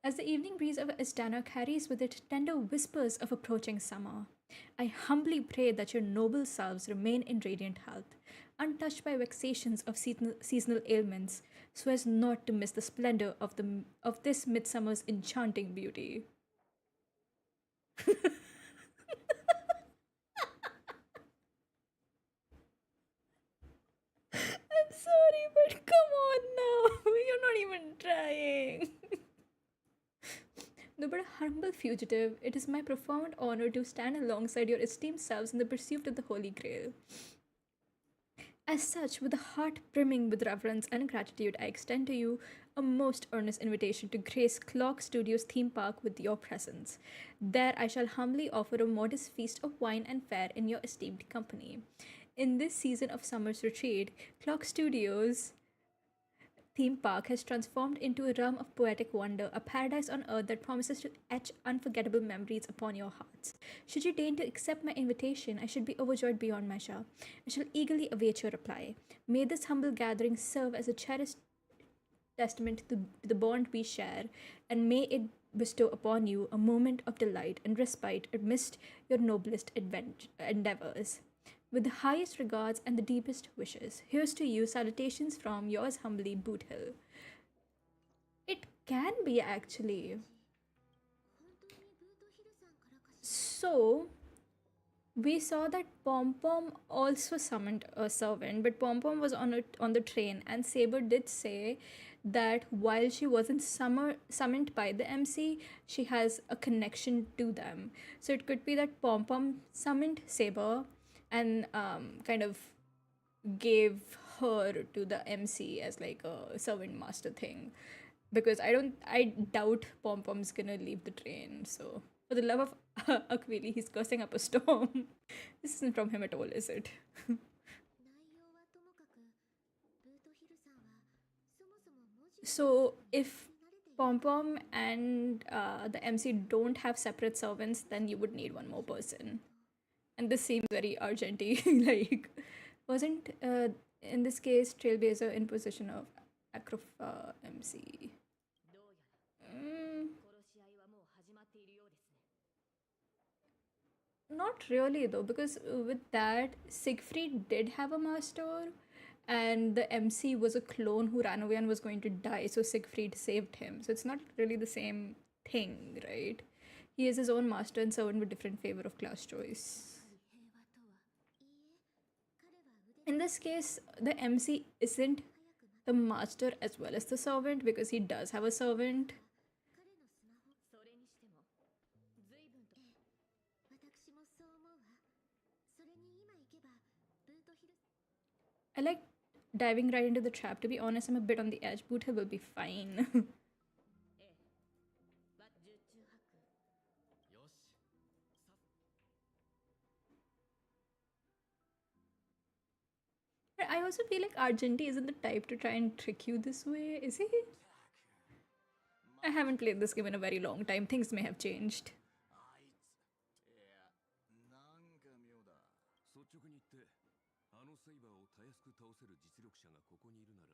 As the evening breeze of Istana carries with it tender whispers of approaching summer, I humbly pray that your noble selves remain in radiant health, untouched by vexations of seasonal ailments, so as not to miss the splendor of this midsummer's enchanting beauty. I'm sorry, but come on now. You're not even trying. Though but a humble fugitive, it is my profound honor to stand alongside your esteemed selves in the pursuit of the Holy Grail. As such, with a heart brimming with reverence and gratitude, I extend to you a most earnest invitation to grace Clock Studios theme park with your presence. There I shall humbly offer a modest feast of wine and fare in your esteemed company. In this season of summer's retreat, Clock Studios theme park has transformed into a realm of poetic wonder, a paradise on earth that promises to etch unforgettable memories upon your hearts. Should you deign to accept my invitation, I should be overjoyed beyond measure. I shall eagerly await your reply. May this humble gathering serve as a cherished testament to the bond we share, and may it bestow upon you a moment of delight and respite amidst your noblest endeavors. With the highest regards and the deepest wishes, here's to you salutations from yours humbly, Boothill. It can be actually. So, we saw that Pom Pom also summoned a servant, but Pom Pom was on the train, and Saber did say that while she wasn't summoned by the MC, she has a connection to them. So it could be that Pom Pom summoned Saber and kind of gave her to the MC as like a servant master thing, because I doubt Pom Pom's gonna leave the train. So for the love of Aquili, he's cursing up a storm. This isn't from him at all, is it? So if Pom Pom and the MC don't have separate servants, then you would need one more person. And this seems very urgenty. Like, wasn't in this case Trailblazer in position of Acrofa MC? Not really though, because with that, Siegfried did have a master, and the MC was a clone who ran away and was going to die, so Siegfried saved him. So it's not really the same thing, right? He is his own master and servant with different favor of class choice. やはり平和とはいいえ彼は腕 In this case, the MC isn't the master as well as the servant because he does have a servant. 彼のスマホそれにしても随分と私もそう思うわそれに今行けばブートヒル I like diving right into the trap. To be honest, I'm a bit on the edge. Boot Hill will be fine. ええわ十中八九よしさ But I also feel like Argenti isn't the type to try and trick you this way, is he? I haven't played this game in a very long time. Things may have changed. あいついやなんか妙だ率直に言ってあのセイバーをたやすく倒せる実力者がここにいるなら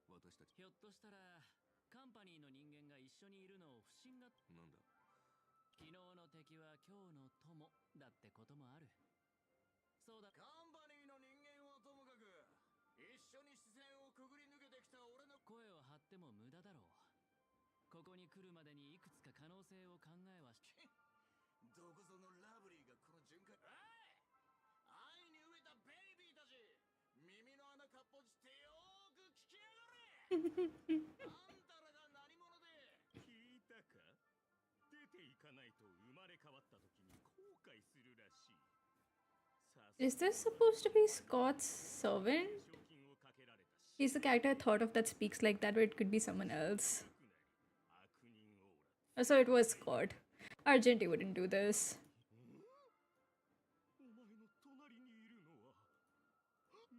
私たちひょっとしたらカンパニーの人間が一緒にいるのを不審がなんだ昨日の敵は今日の友だってこともあるそうだカンパニーの人間はともかく一緒に視線をくぐり抜けてきた俺の声を張っても無駄だろうここに来るまでにいくつか可能性を考えはしどこぞのラブリーがこの巡回愛に飢えたベイビーたち耳の穴かっぽじってよーく聞きやがれあんたらが何者で聞いたか出ていかないと生まれ変わった時に後悔するらしい Is this supposed to be Scott's servant? He's the character I thought of that speaks like that, but it could be someone else. Oh, so it was Scott. Argenti wouldn't do this. お前の隣にいるのは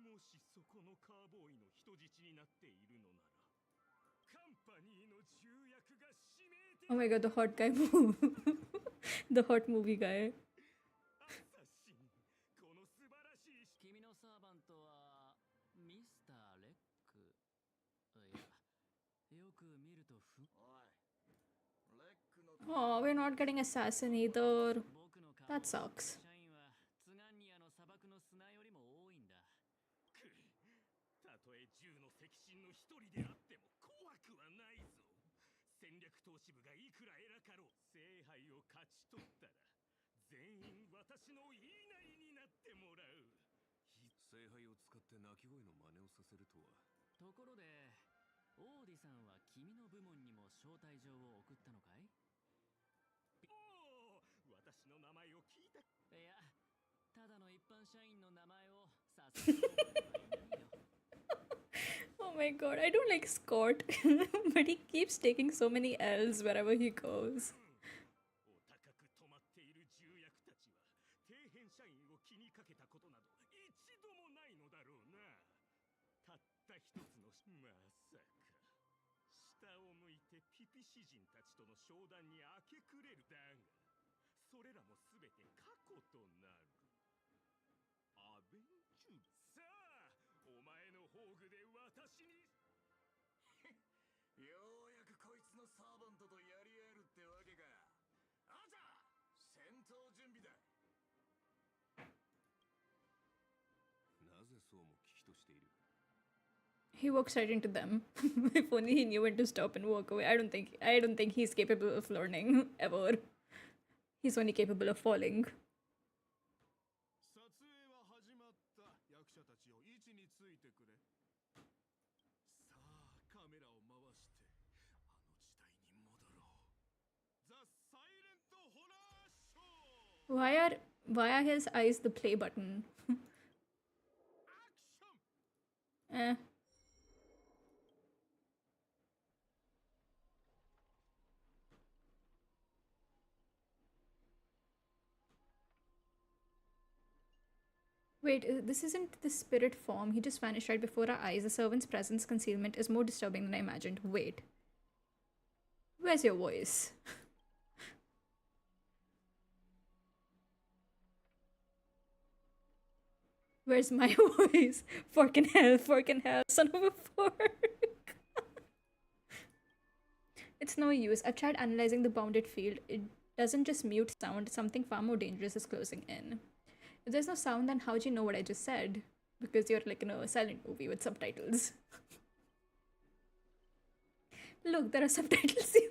もしそこのカーボーイの人質になっているのならカンパニーの重役が指名的 Oh my god, the hot guy move. The hot movie guy. アサシンこの素晴らしい君のサーバントはミスター・レックいやよく見るとふおいレックの Oh, we're not getting assassin either. 僕の That sucks. 社員はツガンニアの砂漠の砂よりも多いんだたとえ銃の赤心の一人であっても怖くはないぞ戦略投資部がいくら偉かろう聖杯を勝ち取ったら全員私の言いなりになってもらう聖杯を使って鳴き声の真似をさせるとはところでオーディさんは君の部門にも招待状を送ったのかいおお私の名前を聞いたいやただの一般社員の名前をさせてもらえばいいよ Oh my god, I don't like Scott, but he keeps taking so many L's wherever he goes. お高く止まっている重役たちは底辺社員を気にかけたことなど一度もないのだろうなたった一つのまさか下を向いてピピ詩人たちとの商談に明け暮れるだがそれらもすべて過去となるアベンチューさあお前の宝具で私にようやくこいつのサーバントとやり合えるってわけかあんた戦闘準備だなぜそうも危機としている He walks right into them. If only he knew when to stop and walk away. I don't think he's capable of learning ever. He's only capable of falling. 撮影は始まった役者たちを位置についてくれさあカメラを回してあの時代に戻ろうザ・サイレント・ホラーショー Why are his eyes the play button? アクション Eh. Wait, this isn't the spirit form. He just vanished right before our eyes. The servant's presence concealment is more disturbing than I imagined. Wait. Where's your voice? Where's my voice? Fork in hell, son of a fork. It's no use. I've tried analyzing the bounded field. It doesn't just mute sound, something far more dangerous is closing in. If there's no sound, then how'd you know what I just said? Because you're like in a silent movie with subtitles. Look, there are subtitles here.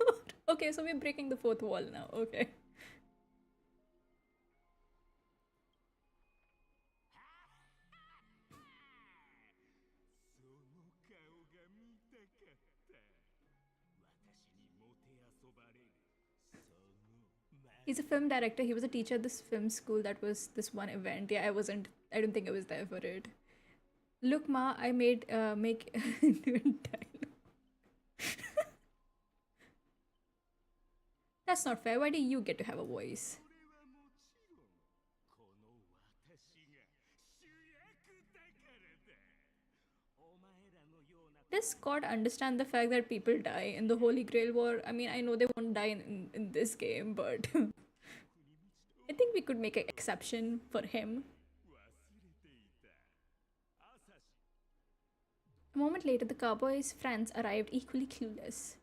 Okay, so we're breaking the fourth wall now. Okay. He's a film director. He was a teacher at this film school that was this one event. Yeah, I don't think I was there for it. Look, Ma, I made make dialogue. That's not fair. Why do you get to have a voice? Does Scott understand the fact that people die in the Holy Grail War? I mean, I know they won't die in this game, but I think we could make an exception for him. A moment later, the cowboy's friends arrived equally clueless.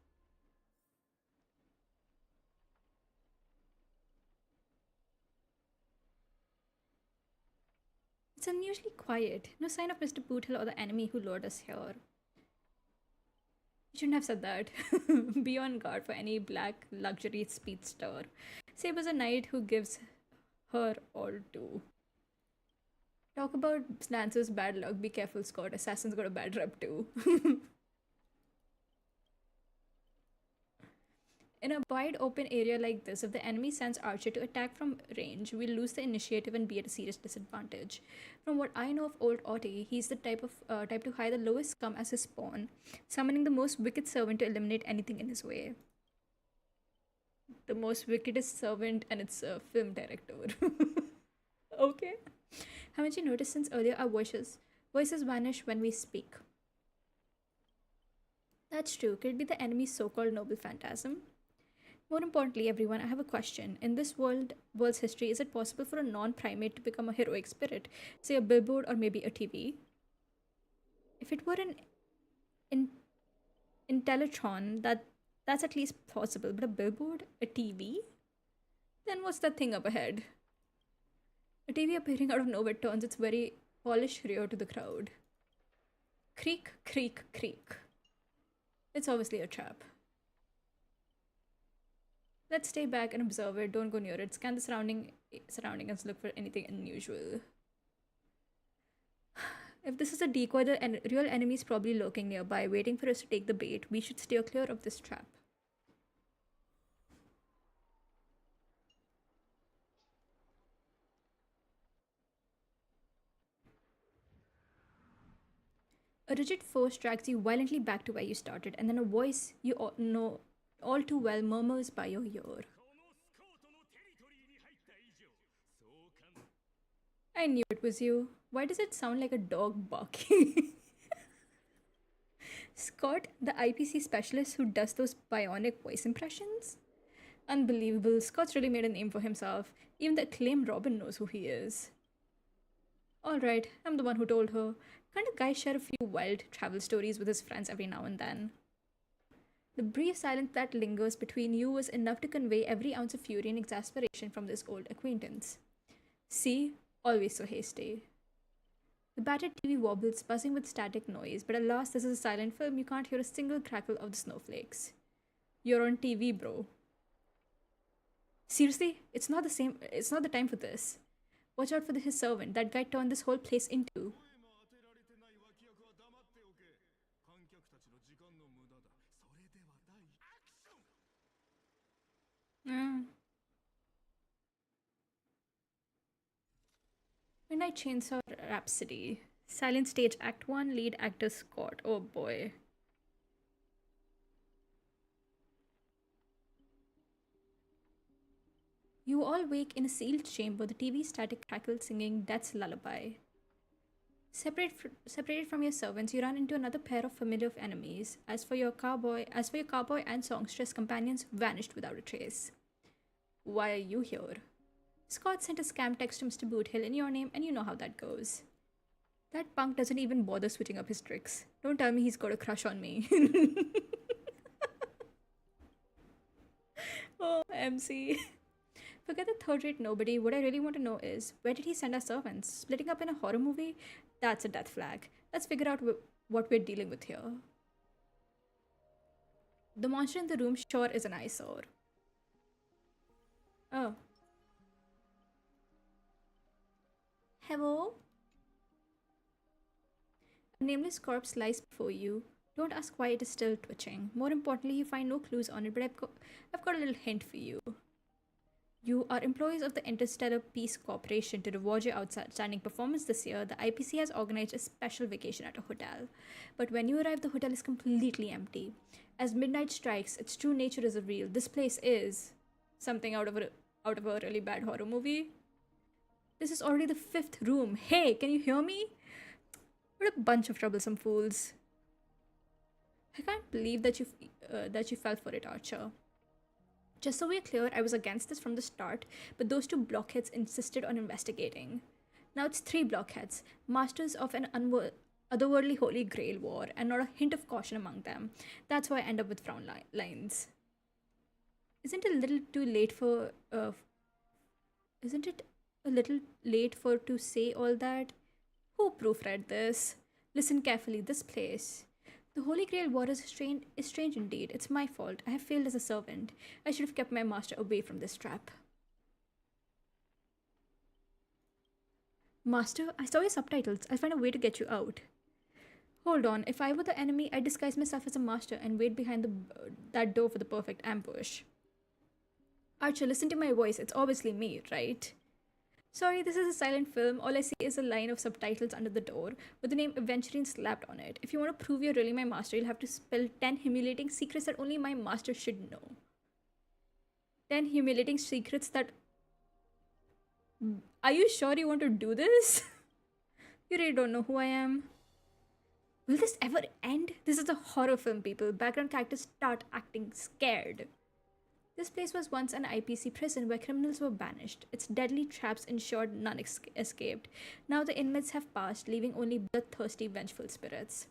It's unusually quiet. No sign of Mr. Boothill or the enemy who lured us here. You shouldn't have said that. Be on guard for any black luxury speedster. Saber's a knight who gives her all to. Talk about Lancer's bad luck. Be careful, Scott. Assassin's got a bad rep too. In a wide open area like this, if the enemy sends Archer to attack from range, we'll lose the initiative and be at a serious disadvantage. From what I know of old Ottie, he's the type to hire the lowest scum as his spawn, summoning the most wicked servant to eliminate anything in his way. The most wickedest servant, and it's a film director. Okay. Haven't you noticed since earlier our voices vanish when we speak? That's true. Could it be the enemy's so-called noble phantasm? More importantly, everyone, I have a question. In this world's history, is it possible for a non-primate to become a heroic spirit, say a billboard or maybe a TV? If it were an Intellatron, that's at least possible, but a billboard, a TV? Then what's that thing up ahead? A TV appearing out of nowhere turns its very polished rear to the crowd. Creak, creak, creak. It's obviously a trap. Let's stay back and observe it. Don't go near it. Scan the surrounding us. Look for anything unusual. If this is a decoy, the real enemy is probably lurking nearby, waiting for us to take the bait. We should steer clear of this trap. A rigid force drags you violently back to where you started, and then a voice you know all too well murmurs by your ear. I knew it was you. Why does it sound like a dog barking? Scott, the IPC specialist who does those bionic voice impressions? Unbelievable. Scott's really made a name for himself. Even the acclaimed Robin knows who he is. Alright, I'm the one who told her. Can't a guy share a few wild travel stories with his friends every now and then? The brief silence that lingers between you was enough to convey every ounce of fury and exasperation from this old acquaintance. See? Always so hasty. The battered TV wobbles, buzzing with static noise, but alas, this is a silent film. You can't hear a single crackle of the snowflakes. You're on TV, bro. Seriously? It's not the time for this. Watch out for his servant. That guy turned this whole place into. Midnight Chainsaw Rhapsody. Silent Stage Act 1, lead actor Scott. Oh boy. You all wake in a sealed chamber, the TV static crackle singing Death's Lullaby. Separated from your servants, you run into another pair of familiar enemies. As for your cowboy and songstress companions, vanished without a trace. Why are you here? Scott sent a scam text to Mr. Boothill in your name, and you know how that goes. That punk doesn't even bother switching up his tricks. Don't tell me he's got a crush on me. Oh, MC. Forget the third rate nobody. What I really want to know is, where did he send our servants? Splitting up in a horror movie? That's a death flag. Let's figure out what we're dealing with here. The monster in the room sure is an eyesore. Oh. Hello? A nameless corpse lies before you. Don't ask why it is still twitching. More importantly, you find no clues on it, but I've got a little hint for you. You are employees of the Interstellar Peace Corporation. To reward your outstanding performance this year, the IPC has organized a special vacation at a hotel. But when you arrive, the hotel is completely empty. As midnight strikes, its true nature is revealed. This place is something out of a really bad horror movie. This is already the 5th room. Hey, can you hear me? What a bunch of troublesome fools. I can't believe that you fell for it, Archer. Just so we're clear, I was against this from the start, but those 2 blockheads insisted on investigating. Now it's 3 blockheads, masters of an otherworldly holy grail war, and not a hint of caution among them. That's why I end up with frown lines. Isn't it a little late to say all that? Who proofread this? Listen carefully, this place. The Holy Grail War is strange indeed. It's my fault. I have failed as a servant. I should have kept my master away from this trap. Master, I saw your subtitles. I'll find a way to get you out. Hold on. If I were the enemy, I'd disguise myself as a master and wait behind that door for the perfect ambush. Archer, listen to my voice. It's obviously me, right? Sorry, this is a silent film. All I see is a line of subtitles under the door with the name Aventurine slapped on it. If you want to prove you're really my master, you'll have to spell 10 humiliating secrets that only my master should know. 10 humiliating secrets that... Are you sure you want to do this? You really don't know who I am. Will this ever end? This is a horror film, people. Background characters start acting scared. This place was once an IPC prison where criminals were banished. Its deadly traps ensured none escaped. Now the inmates have passed, leaving only bloodthirsty, vengeful spirits.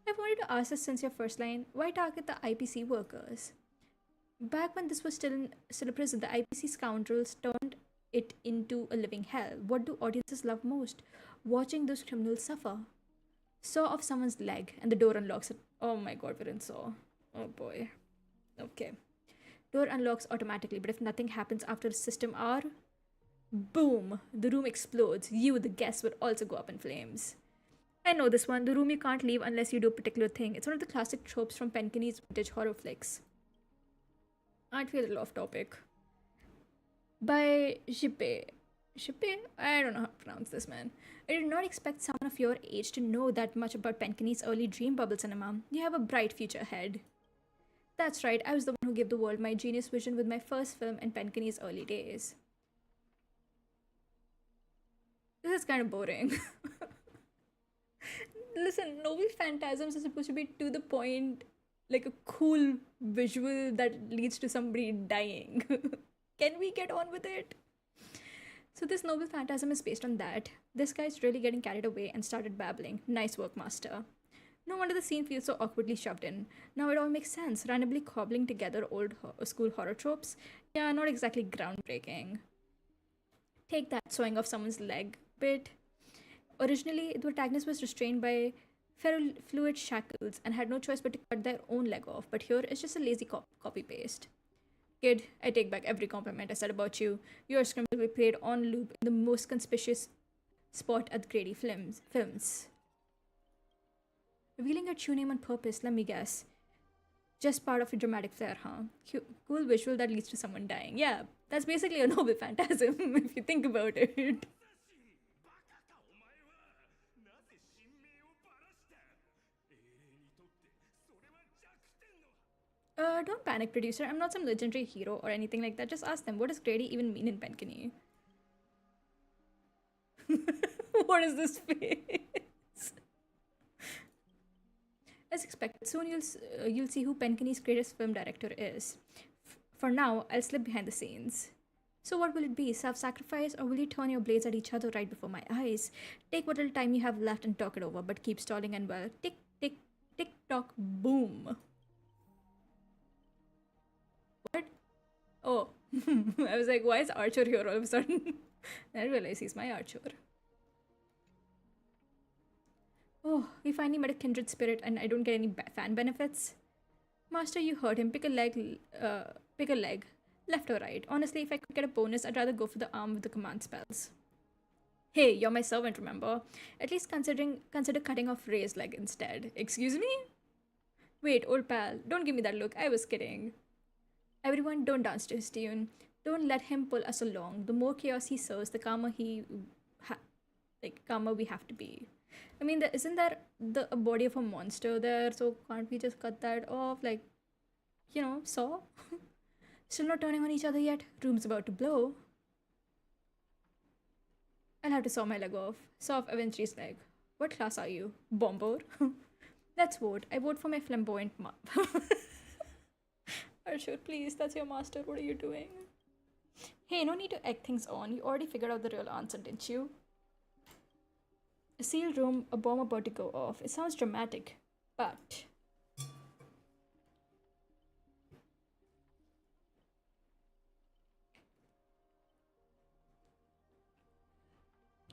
I've wanted to ask this since your first line. Why target the IPC workers? Back when this was still a prison, the IPC scoundrels turned it into a living hell. What do audiences love most? Watching those criminals suffer. Saw off someone's leg and the door unlocks it. Oh my god, we're in Saw. Oh boy. Okay. Door unlocks automatically, but if nothing happens after a system R, boom, the room explodes. You, the guest, would also go up in flames. I know this one, the room you can't leave unless you do a particular thing. It's one of the classic tropes from Penkenny's vintage horror flicks. Aren't we a little off topic? By Liphe. Liphe? I don't know how to pronounce this, man. I did not expect someone of your age to know that much about Penkenny's early dream bubble cinema. You have a bright future ahead. That's right, I was the one who gave the world my genius vision with my first film in Penkenny's early days. This is kind of boring. Listen, novel phantasms are supposed to be to the point, like a cool visual that leads to somebody dying. Can we get on with it? So this noble phantasm is based on that. This guy's really getting carried away and started babbling. Nice work, master. No wonder the scene feels so awkwardly shoved in. Now it all makes sense. Randomly cobbling together old school horror tropes. Yeah, not exactly groundbreaking. Take that sewing off someone's leg bit. Originally, the protagonist was restrained by ferrofluid shackles and had no choice but to cut their own leg off. But here, it's just a lazy copy-paste. Kid, I take back every compliment I said about you. Your script will be played on loop in the most conspicuous spot at Grady Films. Revealing your true name on purpose, let me guess. Just part of a dramatic flair, huh? Cool visual that leads to someone dying. Yeah, that's basically a noble phantasm, if you think about it. Don't panic, producer. I'm not some legendary hero or anything like that. Just ask them, what does Grady even mean in Penkenny? What is this face? As expected, soon you'll see who Penkenny's greatest film director is. For now, I'll slip behind the scenes. So what will it be? Self-sacrifice, or will you turn your blades at each other right before my eyes? Take what little time you have left and talk it over, but keep stalling and well. Tick, tick, tick, tock, boom. What? Oh, I was like, why is Archer here all of a sudden? I realized he's my Archer. Oh, we finally met a kindred spirit and I don't get any fan benefits. Master, you heard him. Pick a leg. Pick a leg. Left or right. Honestly, if I could get a bonus, I'd rather go for the arm with the command spells. Hey, you're my servant, remember? At least consider cutting off Ray's leg instead. Excuse me? Wait, old pal, don't give me that look. I was kidding. Everyone, don't dance to his tune. Don't let him pull us along. The more chaos he sows, the calmer calmer we have to be. I mean, isn't there a body of a monster there? So can't we just cut that off? Like, saw? Still not turning on each other yet? Room's about to blow. I'll have to saw my leg off. Saw off Aventry's leg. What class are you? Bomber? Let's vote. I vote for my flamboyant Archer, please, that's your master. What are you doing? Hey, no need to egg things on. You already figured out the real answer, didn't you? A sealed room, a bomb about to go off. It sounds dramatic, but...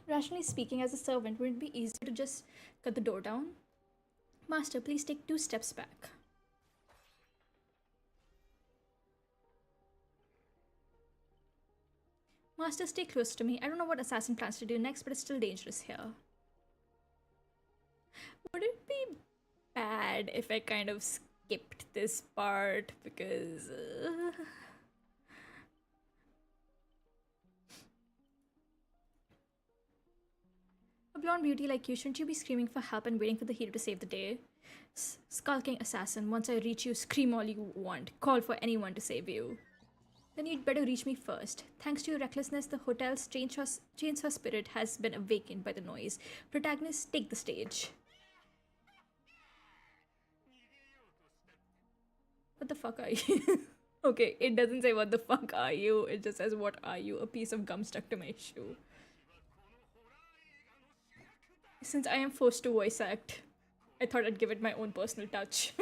Rationally speaking, as a servant, wouldn't it be easier to just cut the door down? Master, please take 2 steps back. Master, stay close to me. I don't know what assassin plans to do next, but it's still dangerous here. Would it be bad if I kind of skipped this part because... A blonde beauty like you, shouldn't you be screaming for help and waiting for the hero to save the day? Skulking assassin, once I reach you, scream all you want. Call for anyone to save you. Then you'd better reach me first. Thanks to your recklessness, the hotel's chainsaw spirit has been awakened by the noise. Protagonist, take the stage. What the fuck are you? Okay, it doesn't say what the fuck are you. It just says what are you? A piece of gum stuck to my shoe. Since I am forced to voice act, I thought I'd give it my own personal touch.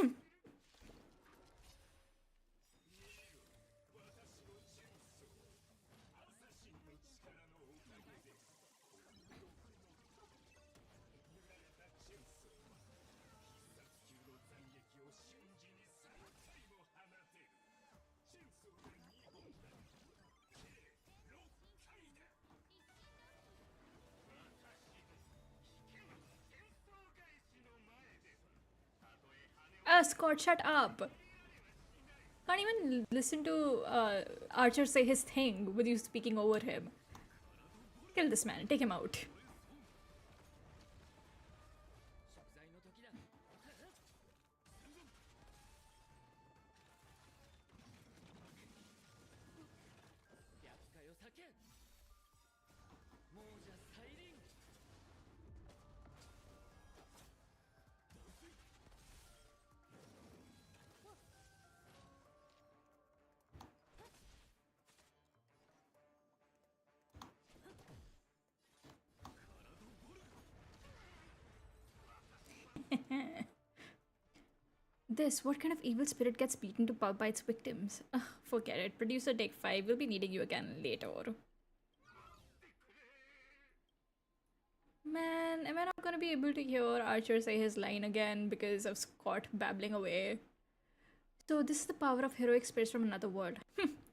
Scott, shut up! Can't even listen to Archer say his thing with you speaking over him. Kill this man, take him out. What kind of evil spirit gets beaten to pulp by its victims? Ugh, forget it. Producer, take 5. We'll be needing you again later. Man, am I not gonna be able to hear Archer say his line again because of Scott babbling away? So this is the power of heroic spirits from another world.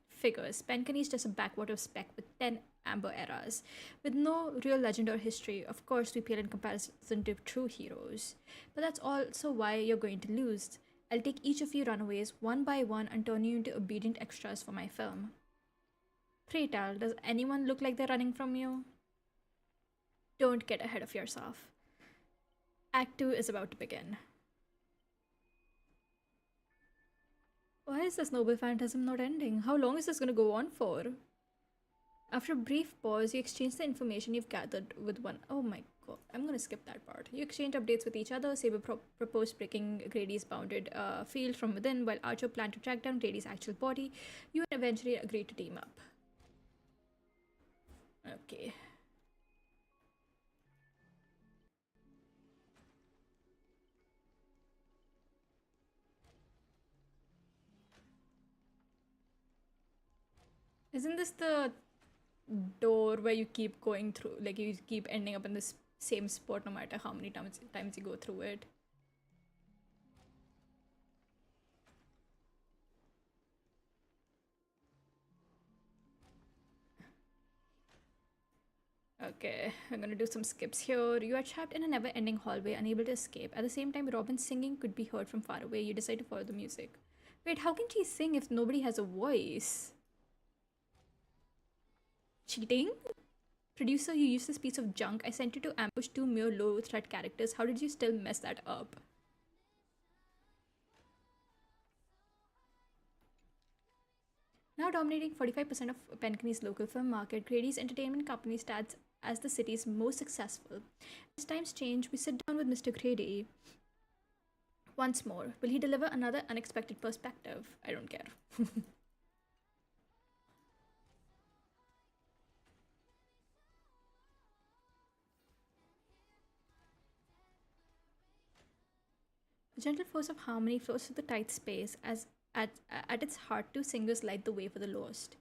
Figures. Penkani is just a backwater speck with 10 amber eras. With no real legend or history, of course we pale in comparison to true heroes. But that's also why you're going to lose. I'll take each of you runaways one by one and turn you into obedient extras for my film. Pray tell, does anyone look like they're running from you? Don't get ahead of yourself. Act 2 is about to begin. Why is this noble phantasm not ending? How long is this going to go on for? After a brief pause, you exchange the information you've gathered with one... Oh my god, I'm going to skip that part. You exchange updates with each other. Saber proposed breaking Grady's bounded field from within, while Archer planned to track down Grady's actual body. You eventually agreed to team up. Okay. Isn't this the door where you keep going through, like you keep ending up in this same spot no matter how many times you go through it? Okay, I'm gonna do some skips here. You are trapped in a never ending hallway, unable to escape. At the same time, Robin's singing could be heard from far away. You decide to follow the music. Wait, how can she sing if nobody has a voice? Cheating? Producer, you used this piece of junk. I sent you to ambush two mere low threat characters. How did you still mess that up? Now dominating 45% of Penkini's local film market, Grady's entertainment company stands as the city's most successful. As times change, we sit down with Mr. Grady once more. Will he deliver another unexpected perspective? I don't care. The gentle force of harmony flows through the tight space as at its heart, two singers light the way for the lost.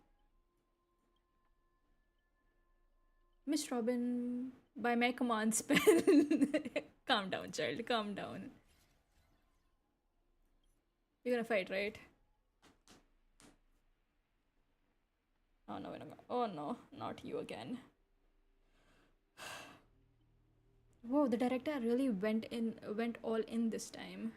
Miss Robin, by my command spell. Calm down, child, calm down. You're gonna fight, right? Oh no, we're not gonna. Oh no, not you again. Whoa, the director really went all in this time.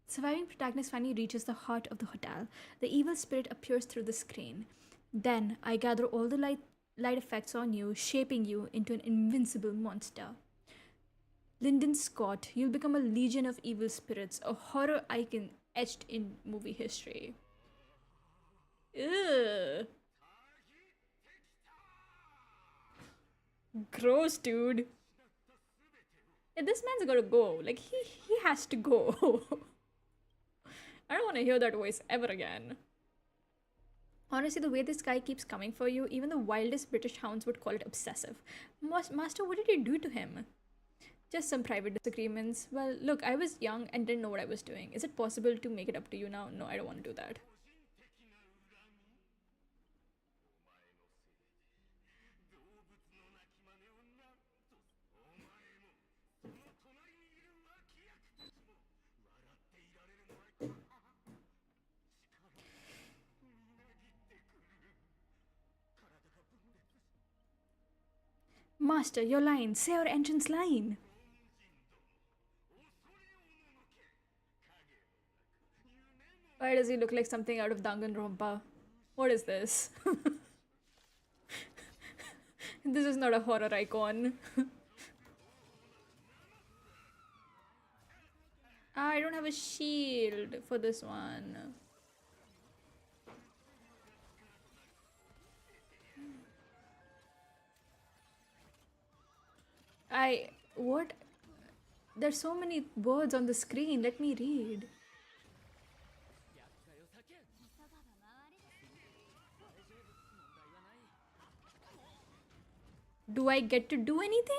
Surviving protagonist finally reaches the heart of the hotel. The evil spirit appears through the screen. Then I gather all the light effects on you, shaping you into an invincible monster. Lyndon Scott, you'll become a legion of evil spirits, a horror icon etched in movie history. Ugh. Gross, dude. Yeah, this man's gotta go. Like, he has to go. I don't want to hear that voice ever again. Honestly, the way this guy keeps coming for you, even the wildest British hounds would call it obsessive. Master, what did you do to him? Just some private disagreements. Well, look, I was young and didn't know what I was doing. Is it possible to make it up to you now? No, I don't want to do that. Master, your line. Say your entrance line. Why does he look like something out of Danganronpa? What is this? This is not a horror icon. I don't have a shield for this one. What? There's so many words on the screen. Let me read. Do I get to do anything?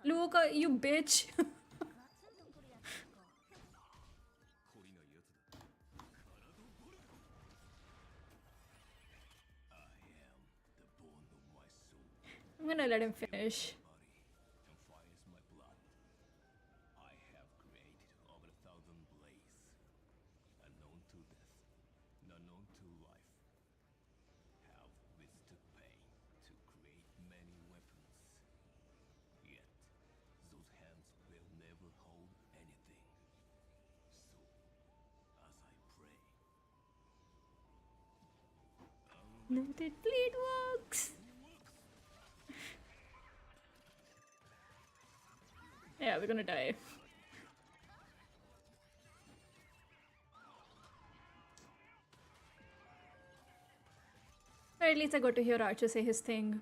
Luoka, you bitch. I'm gonna let him finish. Noted bleed works. Yeah, we're gonna die. Or at least I got to hear Archer say his thing.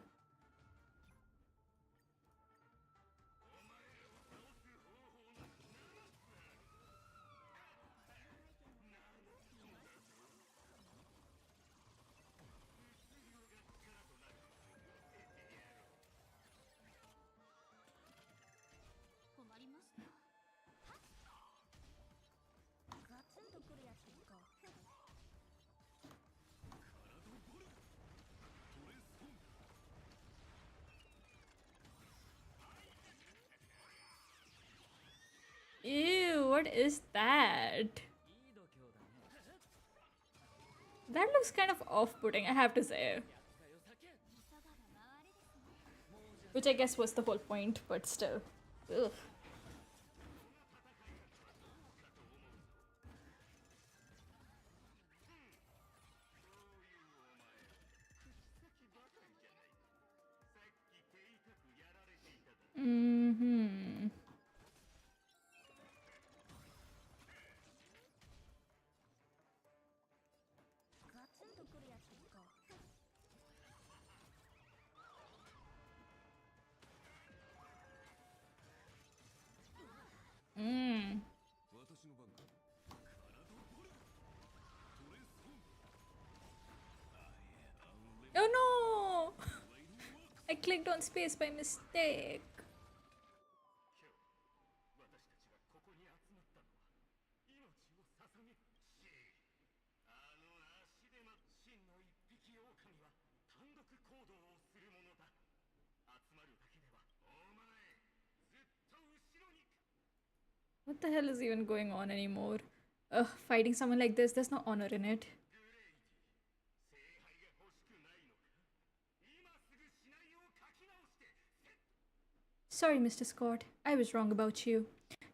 What is that? That looks kind of off-putting, I have to say. Which I guess was the whole point, but still. Ugh. Mm-hmm. Mm. 私の番か。 Oh no! I clicked on space by mistake. What the hell is even going on anymore? Ugh, fighting someone like this, there's no honor in it. Sorry, Mr. Scott. I was wrong about you.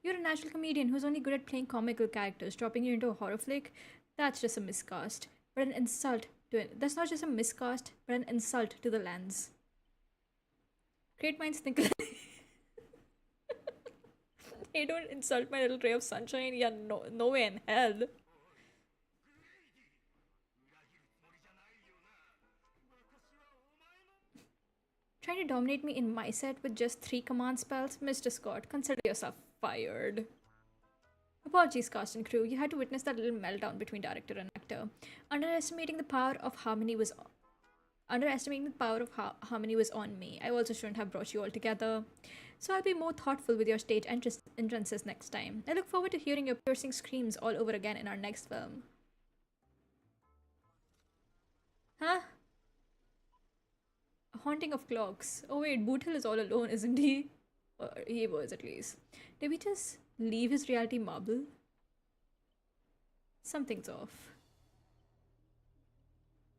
You're a natural comedian who's only good at playing comical characters. Dropping you into a horror flick? That's just a miscast. But an insult to it. That's not just a miscast, but an insult to the lens. Great minds think alike. Hey, don't insult my little ray of sunshine. Yeah, no way in hell. Trying to dominate me in my set with just 3 command spells? Mr. Scott, consider yourself fired. Apologies, cast and crew. You had to witness that little meltdown between director and actor. Underestimating the power of harmony was on me. I also shouldn't have brought you all together. So I'll be more thoughtful with your stage entrances next time. I look forward to hearing your piercing screams all over again in our next film. Huh? A haunting of clocks. Oh wait, Bootle is all alone, isn't he? Or he was, at least. Did we just leave his reality marble? Something's off.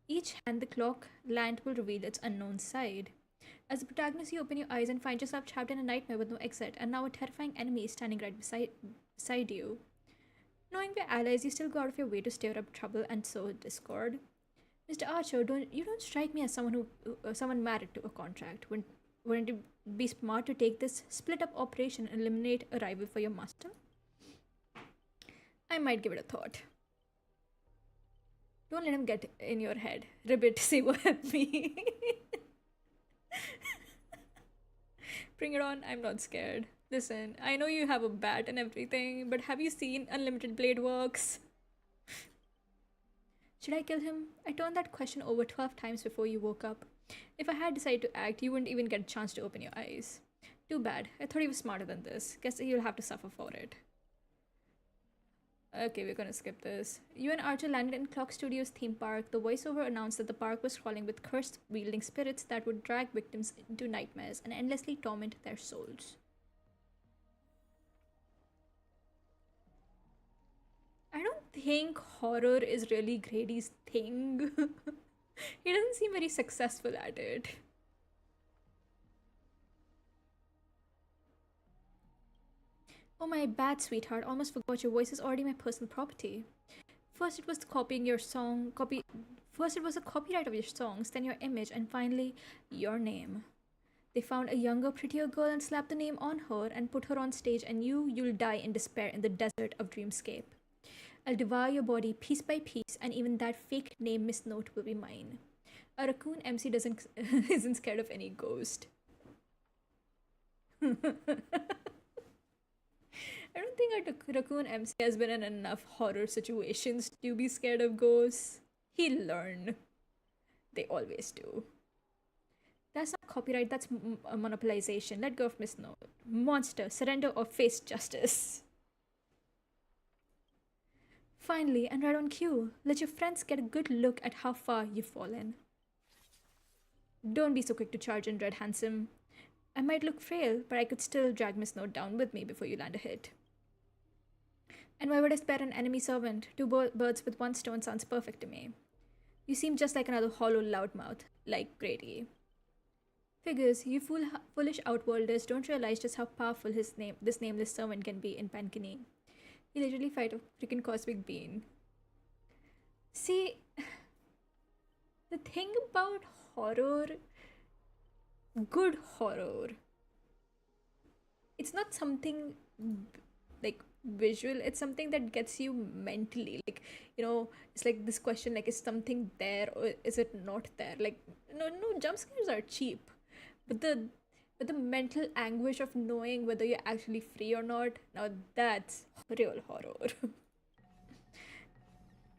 Each hand the clock land will reveal its unknown side. As the protagonist, you open your eyes and find yourself trapped in a nightmare with no exit, and now a terrifying enemy is standing right beside you. Knowing we're allies, you still go out of your way to stir up trouble and sow discord. Mr. Archer, don't strike me as someone married to a contract. Wouldn't it be smart to take this split-up operation and eliminate a rival for your master? I might give it a thought. Don't let him get in your head. Ribbit, Saber, help me. Bring it on, I'm not scared. Listen, I know you have a bat and everything, but have you seen Unlimited Blade Works? Should I kill him? I turned that question over 12 times before you woke up. If I had decided to act, you wouldn't even get a chance to open your eyes. Too bad. I thought he was smarter than this. Guess you'll have to suffer for it. Okay, we're gonna skip this. You and Archer landed in Clock Studios theme park. The voiceover announced that the park was crawling with curse-wielding spirits that would drag victims into nightmares and endlessly torment their souls. I don't think horror is really Grady's thing. He doesn't seem very successful at it. Oh my bad, sweetheart. Almost forgot your voice is already my personal property. First it was First it was the copyright of your songs, then your image, and finally your name. They found a younger, prettier girl and slapped the name on her and put her on stage, and you'll die in despair in the desert of Dreamscape. I'll devour your body piece by piece, and even that fake name misnote will be mine. A raccoon MC isn't scared of any ghost. I don't think a raccoon MC has been in enough horror situations to be scared of ghosts. He'll learn. They always do. That's not copyright, that's a monopolization. Let go of Miss Note. Monster, surrender or face justice. Finally, and right on cue, let your friends get a good look at how far you've fallen. Don't be so quick to charge in, Red Handsome. I might look frail, but I could still drag Miss Note down with me before you land a hit. And why would I spare an enemy servant? Two birds with one stone sounds perfect to me. You seem just like another hollow loudmouth, like Grady. Figures, you foolish outworlders don't realize just how powerful this nameless servant can be in Pankini. He literally fight a freaking cosmic being. See, the thing about horror, good horror, it's not something like visual, it's something that gets you mentally, like, it's like this question, like, is something there or is it not there? Like, no, jump scares are cheap, but the mental anguish of knowing whether you're actually free or not, now that's real horror.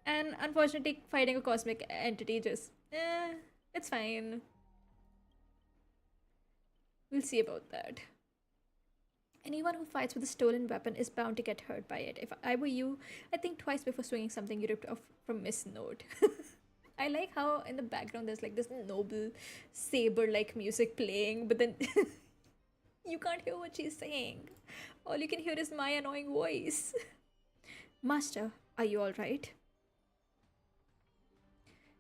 And unfortunately, fighting a cosmic entity just it's fine. We'll see about that. Anyone who fights with a stolen weapon is bound to get hurt by it. If I were you, I'd think twice before swinging something you ripped off from Miss Note. I like how in the background there's like this noble saber-like music playing, but then you can't hear what she's saying. All you can hear is my annoying voice. Master, are you alright?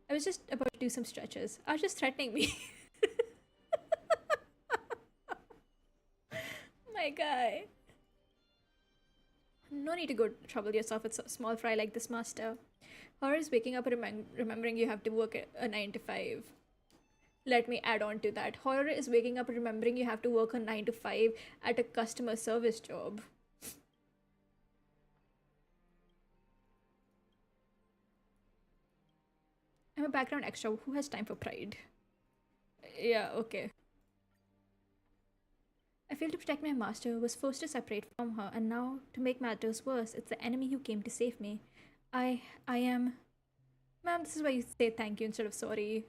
I was just about to do some stretches. Archer's threatening me. My guy. No need to go trouble yourself with a small fry like this, master. Horror is waking up and remembering you have to work a 9 to 5. Let me add on to that. Horror is waking up and remembering you have to work a 9 to 5 at a customer service job. I'm a background extra. Who has time for pride? Yeah, okay. I failed to protect my master, was forced to separate from her, and now, to make matters worse, it's the enemy who came to save me. I am... Ma'am, this is why you say thank you instead of sorry.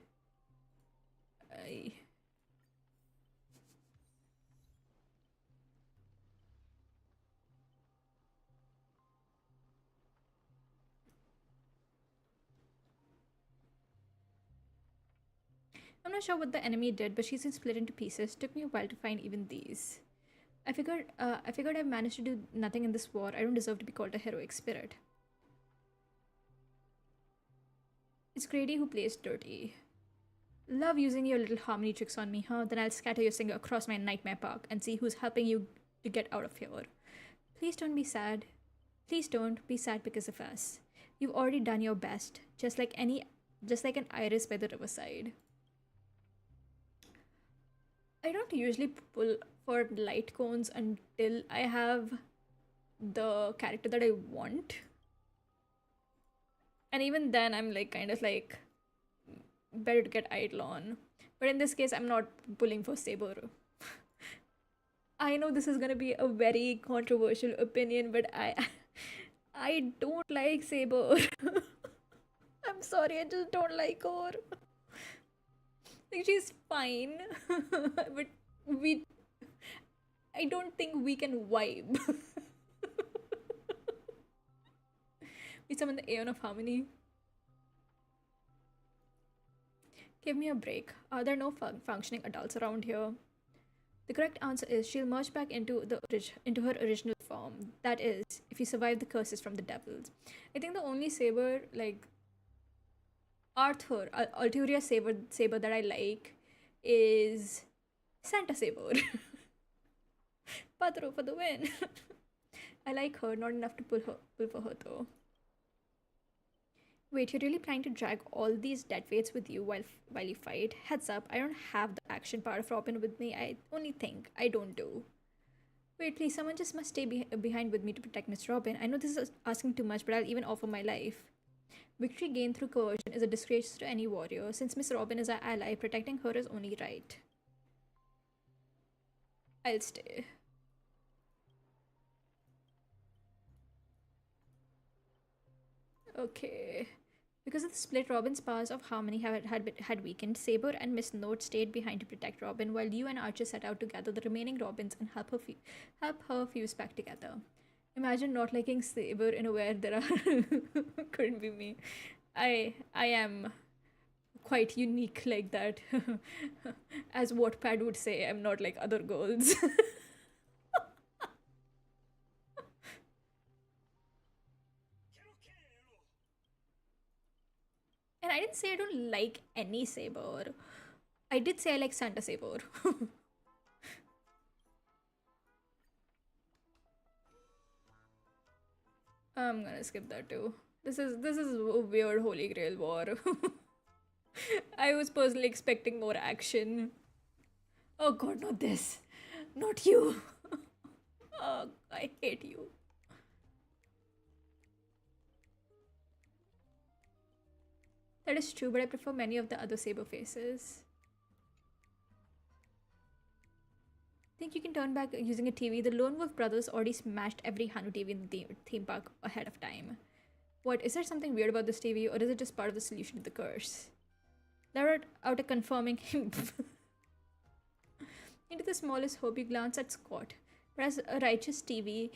I'm not sure what the enemy did, but she's been split into pieces. Took me a while to find even these. I figured I've managed to do nothing in this war. I don't deserve to be called a heroic spirit. It's Grady who plays dirty. Love using your little harmony tricks on me, huh? Then I'll scatter your singer across my nightmare park and see who's helping you to get out of here. Please don't be sad. Please don't be sad because of us. You've already done your best, just like an iris by the riverside. I don't usually pull for light cones until I have the character that I want. And even then, I'm like kind of like better to get Eidolon. But in this case, I'm not pulling for Saber. I know this is gonna be a very controversial opinion, but I don't like Saber. I'm sorry, I just don't like her. Like, she's fine, but I don't think we can vibe. We summon the Aeon of Harmony. Give me a break. Are there no functioning adults around here? The correct answer is she'll merge back into her original form. That is, if you survive the curses from the devils. I think the only saber, like, Alturia saber that I like is Santa Saber. Patro for the win. I like her, not enough to pull for her though. Wait, you're really planning to drag all these dead weights with you while you fight? Heads up, I don't have the action part of Robin with me. I only think. I don't do. Wait, please, someone just must stay behind with me to protect Miss Robin. I know this is asking too much, but I'll even offer my life. Victory gained through coercion is a disgrace to any warrior. Since Miss Robin is our ally, protecting her is only right. I'll stay. Okay. Because of the split, Robin's powers of harmony had weakened. Saber and Miss Note stayed behind to protect Robin, while you and Archer set out to gather the remaining Robins and help her fuse back together. Imagine not liking Saber in a where there are... Couldn't be me. I am quite unique like that. As Wattpad would say, I'm not like other girls. I didn't say I don't like any saber. I did say I like Santa Saber. I'm gonna skip that too. This is a weird Holy Grail war. I was personally expecting more action. Oh god, not this. Not you. Oh, I hate you. That is true, but I prefer many of the other saber faces. Think you can turn back using a TV? The Lone Wolf brothers already smashed every Hanu TV in the theme park ahead of time. What, is there something weird about this TV, or is it just part of the solution to the curse? They're out a confirming him. Into the smallest hope, you glance at Scott. But as a righteous TV,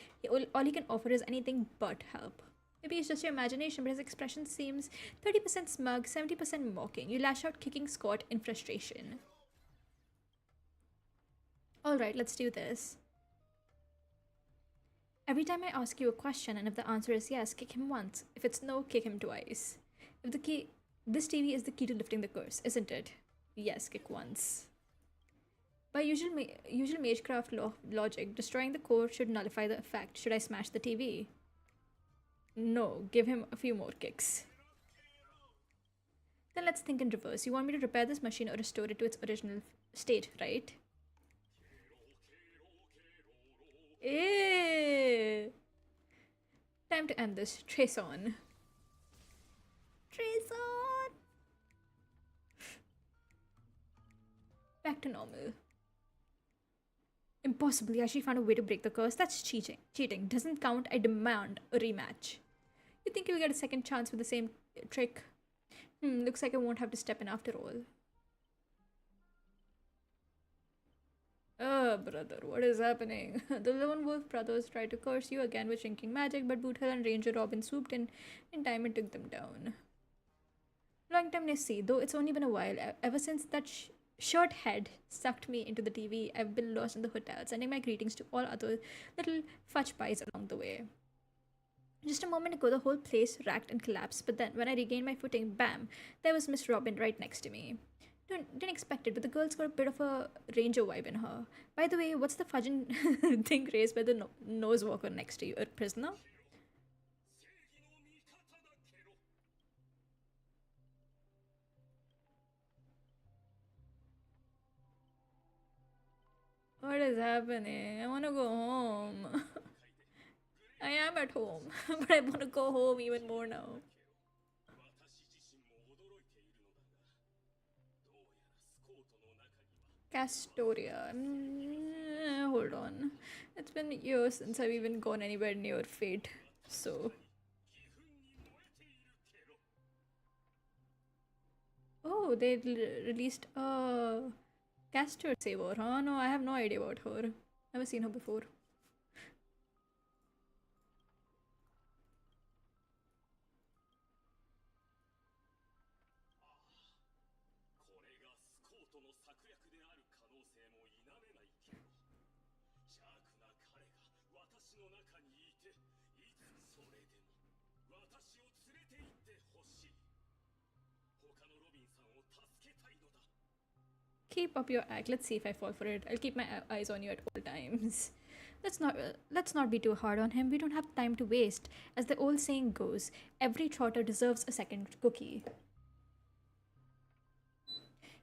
all he can offer is anything but help. Maybe it's just your imagination, but his expression seems 30% smug, 70% mocking. You lash out, kicking Scott in frustration. Alright, let's do this. Every time I ask you a question, and if the answer is yes, kick him once. If it's no, kick him twice. If the key. This TV is the key to lifting the curse, isn't it? Yes, kick once. By usual magecraft logic, destroying the core should nullify the effect. Should I smash the TV? No, give him a few more kicks. Then let's think in reverse. You want me to repair this machine or restore it to its original state, right? Ew. Time to end this. Trace on. Trace on! Back to normal. Impossible. He actually found a way to break the curse. That's cheating. Cheating doesn't count. I demand a rematch. You think you'll get a second chance with the same trick? Looks like I won't have to step in after all. Oh, brother, what is happening? The Lone Wolf brothers tried to curse you again with shrinking magic, but Boothel and Ranger Robin swooped in time and took them down. Long time no see, though it's only been a while. Ever since that short head sucked me into the TV, I've been lost in the hotel, sending my greetings to all other little fudge pies along the way. Just a moment ago, the whole place racked and collapsed, but then when I regained my footing, bam, there was Miss Robin right next to me. Didn't expect it, but the girl's got a bit of a ranger vibe in her. By the way, what's the fudging thing raised by the nose walker next to you? A prisoner? What is happening? I want to go home. I am at home, but I want to go home even more now. Castoria. Hold on. It's been years since I've even gone anywhere near Fate, so. Oh, they released a Castor Saber, huh? No, I have no idea about her. Never seen her before. Keep up your act. Let's see if I fall for it. I'll keep my eyes on you at all times. Let's not be too hard on him. We don't have time to waste. As the old saying goes, every trotter deserves a second cookie.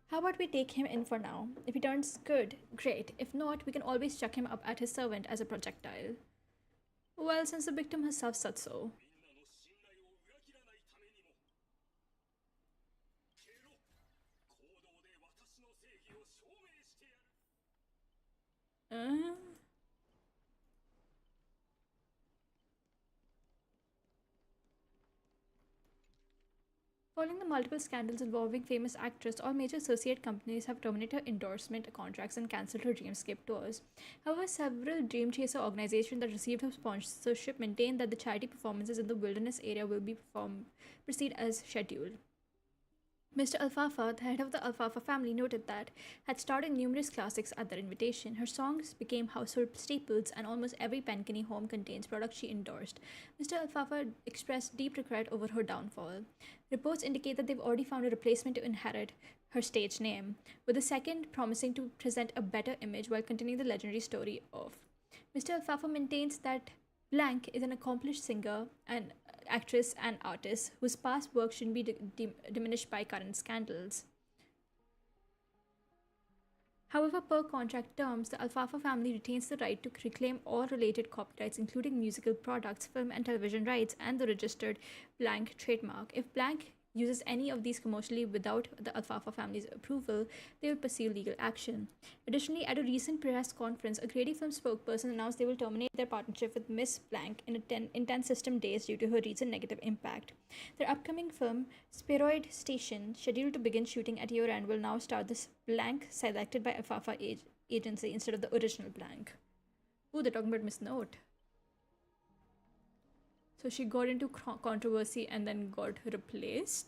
How about we take him in for now? If he turns good, great. If not, we can always chuck him up at his servant as a projectile. Well, since the victim herself said so. Following the multiple scandals involving famous actress, all major associate companies have terminated her endorsement contracts and cancelled her Dreamscape tours. However, several Dream Chaser organizations that received her sponsorship maintain that the charity performances in the wilderness area will proceed as scheduled. Mr. Alfalfa, the head of the Alfalfa family, noted that, had starred in numerous classics at their invitation. Her songs became household staples, and almost every Penkenny home contains products she endorsed. Mr. Alfalfa expressed deep regret over her downfall. Reports indicate that they've already found a replacement to inherit her stage name, with the second promising to present a better image while continuing the legendary story of. Mr. Alfalfa maintains that Blank is an accomplished singer and actress and artist whose past work shouldn't be diminished by current scandals. However, per contract terms, the Alfalfa family retains the right to reclaim all related copyrights, including musical products, film and television rights, and the registered Blank trademark. If Blank uses any of these commercially without the Alfalfa family's approval, they will pursue legal action. Additionally, at a recent press conference, a Grady Film spokesperson announced they will terminate their partnership with Miss Blank in 10 system days due to her recent negative impact. Their upcoming film, Spheroid Station, scheduled to begin shooting at year end, will now star this Blank selected by Alfalfa agency instead of the original Blank. Ooh, they're talking about Miss Note. So she got into controversy and then got replaced.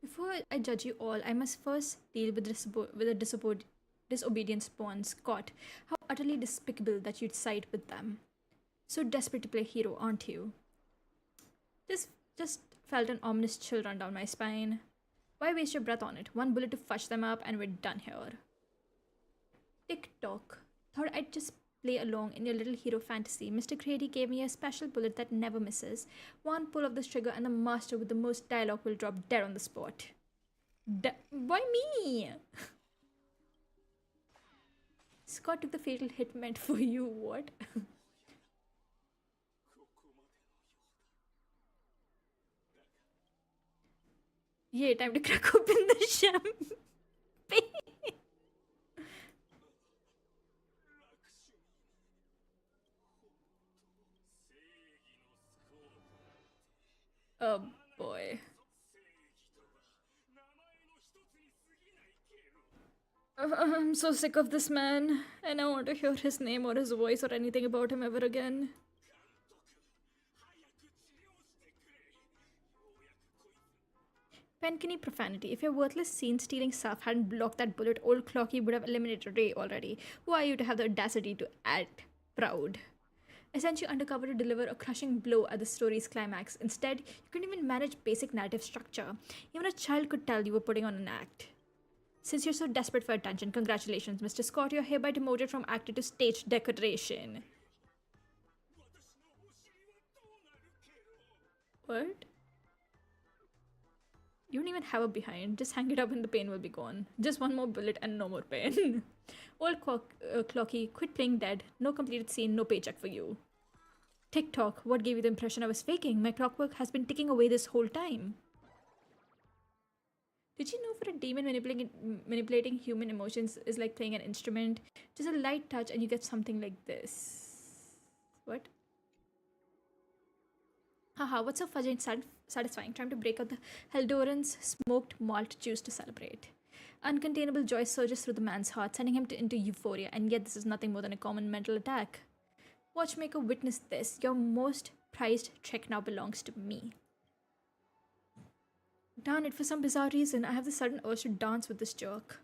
Before I judge you all, I must first deal with the disobedient spawn, Scott. How utterly despicable that you'd side with them. So desperate to play hero, aren't you? Just felt an ominous chill run down my spine. Why waste your breath on it? One bullet to fudge them up and we're done here. Tick-tock. Thought I'd just play along in your little hero fantasy. Mr. Grady gave me a special bullet that never misses. One pull of this trigger and the master with the most dialogue will drop dead on the spot. Why me? Scott took the fatal hit meant for you, what? Yeah, time to crack open the champagne. Oh boy. I'm so sick of this man. I don't want to hear his name or his voice or anything about him ever again. Penkenny profanity. If your worthless scene-stealing self hadn't blocked that bullet, old Clocky would have eliminated Ray already. Who are you to have the audacity to act proud? I sent you undercover to deliver a crushing blow at the story's climax. Instead, you couldn't even manage basic narrative structure. Even a child could tell you were putting on an act. Since you're so desperate for attention, congratulations, Mr. Scott. You're hereby demoted from actor to stage decoration. What? You don't even have a behind. Just hang it up and the pain will be gone. Just one more bullet and no more pain. Old Clocky, quit playing dead. No completed scene, no paycheck for you. Tick-tock, what gave you the impression I was faking? My clockwork has been ticking away this whole time. Did you know for a demon manipulating human emotions is like playing an instrument? Just a light touch and you get something like this. What? Haha, what's so fudgy and satisfying? Trying to break out the Heldoran's smoked malt juice to celebrate. Uncontainable joy surges through the man's heart, sending him into euphoria, and yet this is nothing more than a common mental attack. Watchmaker, witness this. Your most prized trick now belongs to me. Darn it, for some bizarre reason, I have the sudden urge to dance with this jerk.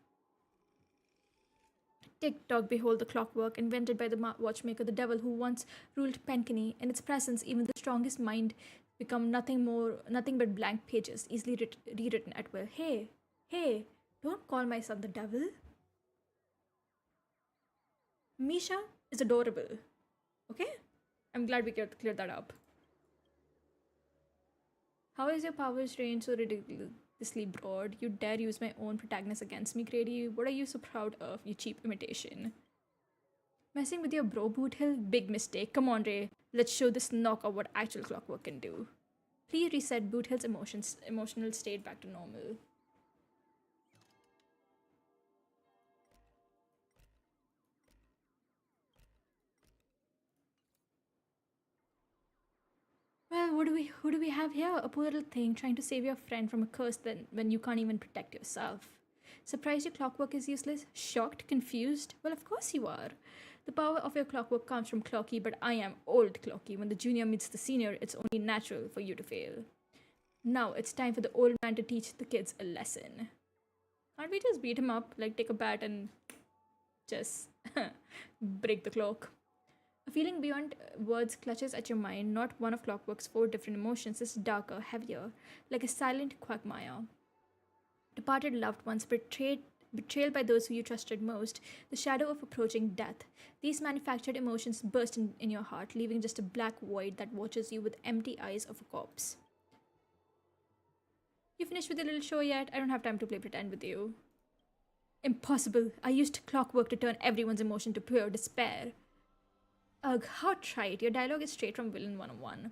Tick-tock, behold the clockwork, invented by the watchmaker, the devil who once ruled Penkenny. In its presence, even the strongest mind become nothing but blank pages, easily rewritten at will. Hey, don't call my son the devil. Misha is adorable. Okay? I'm glad we cleared that up. How is your powers range so ridiculously broad? You dare use my own protagonist against me, Grady? What are you so proud of, you cheap imitation? Messing with your bro, Boothill? Big mistake. Come on, Ray. Let's show this knockout what actual clockwork can do. Please reset Boothill's emotional state back to normal. Well, who do we have here? A poor little thing trying to save your friend from a curse when you can't even protect yourself. Surprised your clockwork is useless? Shocked? Confused? Well, of course you are. The power of your clockwork comes from Clocky, but I am old Clocky. When the junior meets the senior, it's only natural for you to fail. Now it's time for the old man to teach the kids a lesson. Can't we just beat him up? Like, take a bat and just break the clock. A feeling beyond words clutches at your mind. Not one of Clockwork's 4 different emotions is darker, heavier, like a silent quagmire. Departed loved ones, betrayal by those who you trusted most, the shadow of approaching death. These manufactured emotions burst in your heart, leaving just a black void that watches you with empty eyes of a corpse. You finished with your little show yet? I don't have time to play pretend with you. Impossible. I used clockwork to turn everyone's emotion to pure despair. Ugh, how trite. Your dialogue is straight from Villain 101.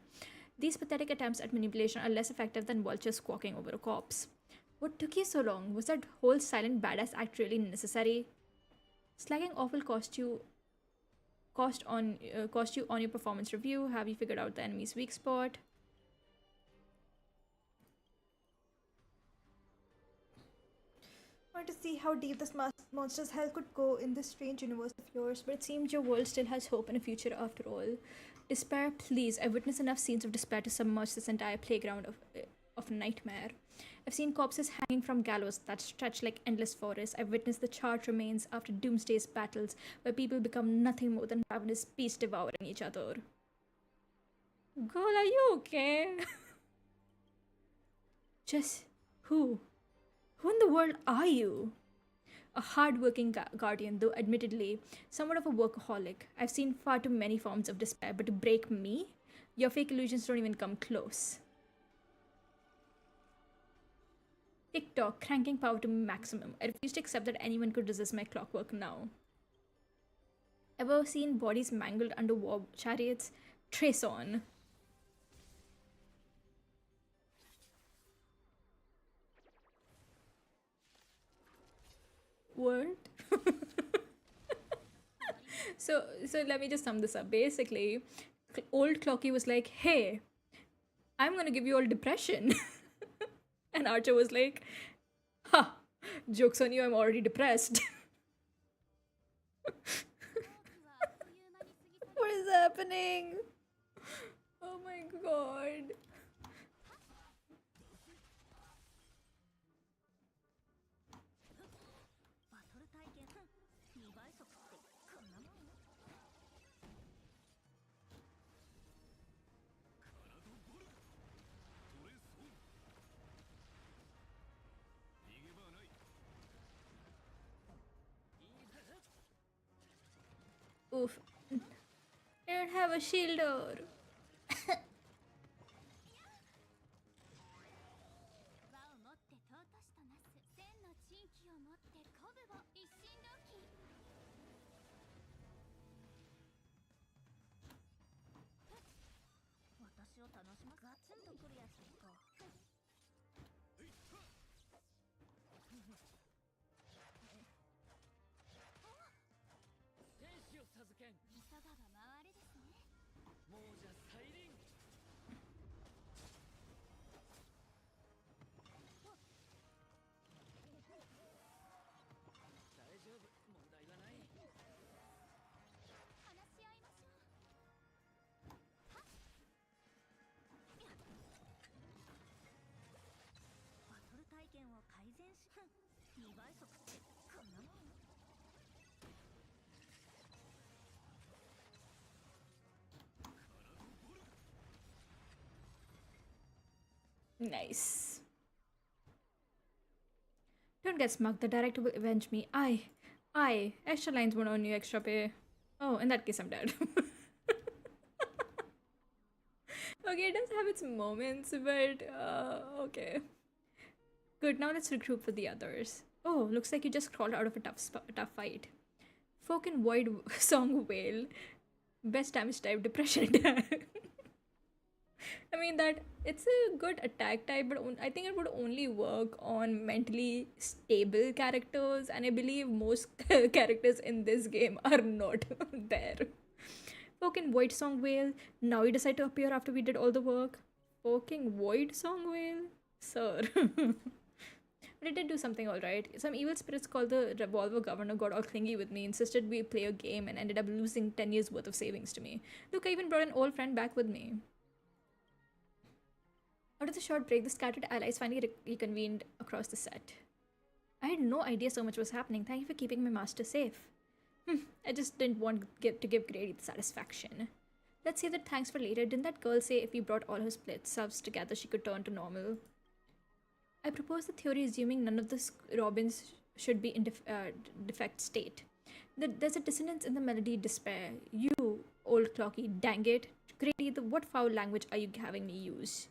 These pathetic attempts at manipulation are less effective than vultures squawking over a corpse. What took you so long? Was that whole silent badass act really necessary? Slagging off will cost you on your performance review. Have you figured out the enemy's weak spot? I wanted to see how deep this monster's hell could go in this strange universe of yours, But it seems your world still has hope and a future after all. Despair, please. I've witnessed enough scenes of despair to submerge this entire playground of nightmare. I've seen corpses hanging from gallows that stretch like endless forests. I've witnessed the charred remains after doomsday's battles, where people become nothing more than ravenous beasts devouring each other. Girl, are you okay? Just who? Who in the world are you? A hard-working guardian, though admittedly somewhat of a workaholic. I've seen far too many forms of despair, but to break me? Your fake illusions don't even come close. TikTok, cranking power to maximum. I refuse to accept that anyone could resist my clockwork now. Ever seen bodies mangled under war chariots? Trace on. What? so let me just sum this up. Basically, old Clocky was like, hey, I'm gonna give you all depression. And Archer was like, ha, joke's on you, I'm already depressed. What is happening? Oh my god. Oof. I don't have a shielder. Nice. Don't get smug. The director will avenge me. Extra lines won't earn you extra pay. Oh, in that case, I'm dead. Okay, it does have its moments, but okay. Good, now let's regroup for the others. Oh, looks like you just crawled out of a tough fight. Folk in Void Song Whale. Best damage type, depression attack. I mean that it's a good attack type, but I think it would only work on mentally stable characters, and I believe most characters in this game are not there. Fucking Void Song Whale. Now you decide to appear after we did all the work. Fucking Void Song Whale? Sir. But it did do something alright. Some evil spirits called the Revolver Governor got all clingy with me, insisted we play a game, and ended up losing 10 years worth of savings to me. Look, I even brought an old friend back with me. After the short break, the scattered allies finally reconvened across the set. I had no idea so much was happening. Thank you for keeping my master safe. I just didn't want to give Grady the satisfaction. Let's save that thanks for later. Didn't that girl say if we brought all her split selves together, she could turn to normal? I propose the theory assuming none of the Robins should be in defect state. There's a dissonance in the melody despair. You, old clocky, dang it. Grady, what foul language are you having me use?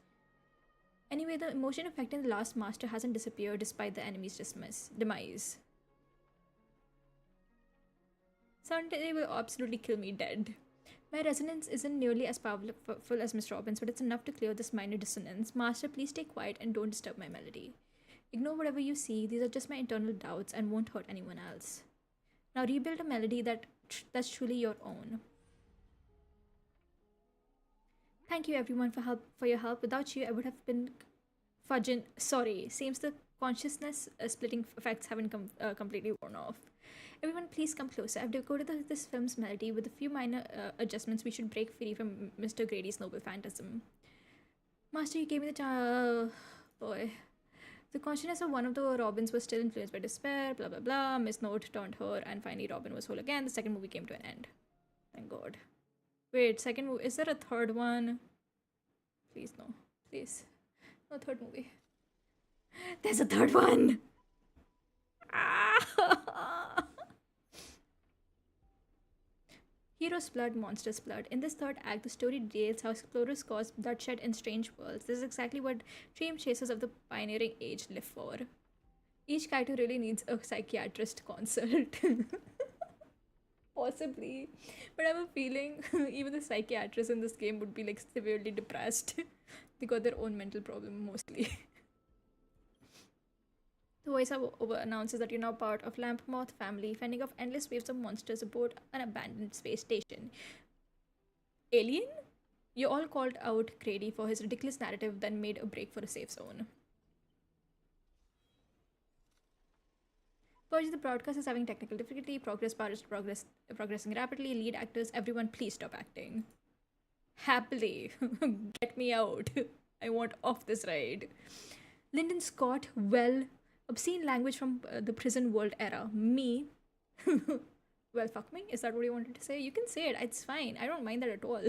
Anyway, the emotion affecting the last master hasn't disappeared despite the enemy's demise. Someday will absolutely kill me dead. My resonance isn't nearly as powerful as Miss Robbins, but it's enough to clear this minor dissonance. Master, please stay quiet and don't disturb my melody. Ignore whatever you see. These are just my internal doubts and won't hurt anyone else. Now rebuild a melody that's truly your own. Thank you everyone for your help. Without you, I would have been fudging. Sorry, seems the consciousness splitting effects haven't completely worn off. Everyone, please come closer. I've decoded this film's melody. With a few minor adjustments, we should break free from Mr. Grady's noble phantasm. Master, you gave me the chance. Boy. The consciousness of one of the Robins was still influenced by despair, blah blah blah. Miss Note turned her, and finally Robin was whole again. The second movie came to an end. Thank God. Wait, second movie. Is there a third one? Please, no. Please. No third movie. There's a third one! Ah! Hero's blood, monster's blood. In this third act, the story details how explorers cause bloodshed in strange worlds. This is exactly what dream chasers of the pioneering age live for. Each character really needs a psychiatrist consult. Possibly. But I have a feeling even the psychiatrists in this game would be like severely depressed. They got their own mental problem mostly. The voiceover announces that you're now part of Lamp Moth family, fending off endless waves of monsters aboard an abandoned space station. Alien? You all called out Grady for his ridiculous narrative, then made a break for a safe zone. Apologies, the broadcast is having technical difficulty. Progress bar is progressing rapidly. Lead actors, everyone, please stop acting. Happily. Get me out. I want off this ride. Lyndon Scott, well, obscene language from the prison world era. Me. Well, fuck me. Is that what you wanted to say? You can say it. It's fine. I don't mind that at all.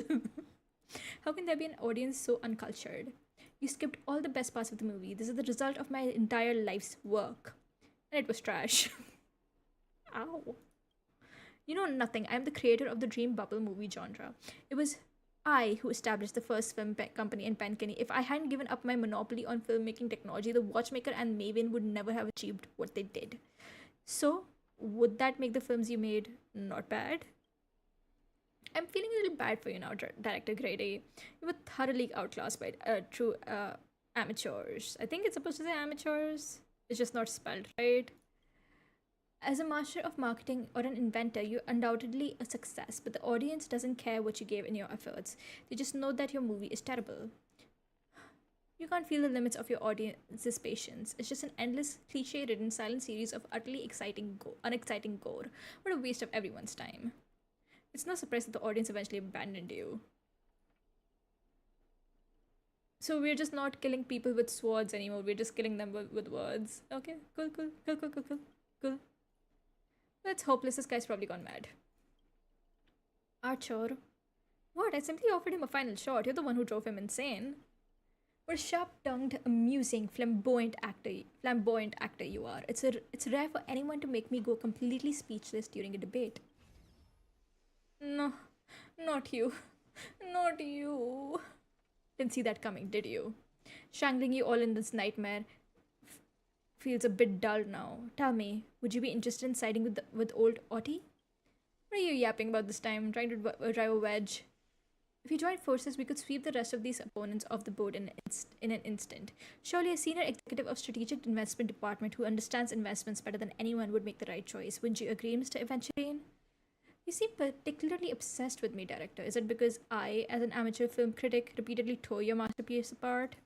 How can there be an audience so uncultured? You skipped all the best parts of the movie. This is the result of my entire life's work. And it was trash. Ow. You know nothing. I'm the creator of the dream bubble movie genre. It was I who established the first film company in Penkenny. If I hadn't given up my monopoly on filmmaking technology, the Watchmaker and Maven would never have achieved what they did. So, would that make the films you made not bad? I'm feeling a little bad for you now, Director Grady. You were thoroughly outclassed by true amateurs. I think it's supposed to say amateurs. It's just not spelled right. As a master of marketing or an inventor, you're undoubtedly a success, but the audience doesn't care what you gave in your efforts. They just know that your movie is terrible. You can't feel the limits of your audience's patience. It's just an endless, cliche-ridden, silent series of utterly unexciting gore. What a waste of everyone's time. It's no surprise that the audience eventually abandoned you. So we're just not killing people with swords anymore. We're just killing them with words. Okay, cool. That's hopeless. This guy's probably gone mad. Archer. What? I simply offered him a final shot. You're the one who drove him insane. What a sharp-tongued, amusing, flamboyant actor you are. It's rare for anyone to make me go completely speechless during a debate. No, not you. Not you. Didn't see that coming, did you? Strangling you all in this nightmare feels a bit dull now. Tell me, would you be interested in siding with old Ottie? What are you yapping about this time? Trying to drive a wedge? If you join forces, we could sweep the rest of these opponents off the board in an instant. Surely a senior executive of Strategic Investment Department who understands investments better than anyone would make the right choice. Wouldn't you agree, Mr. Eventuarian? You seem particularly obsessed with me, Director. Is it because I, as an amateur film critic, repeatedly tore your masterpiece apart?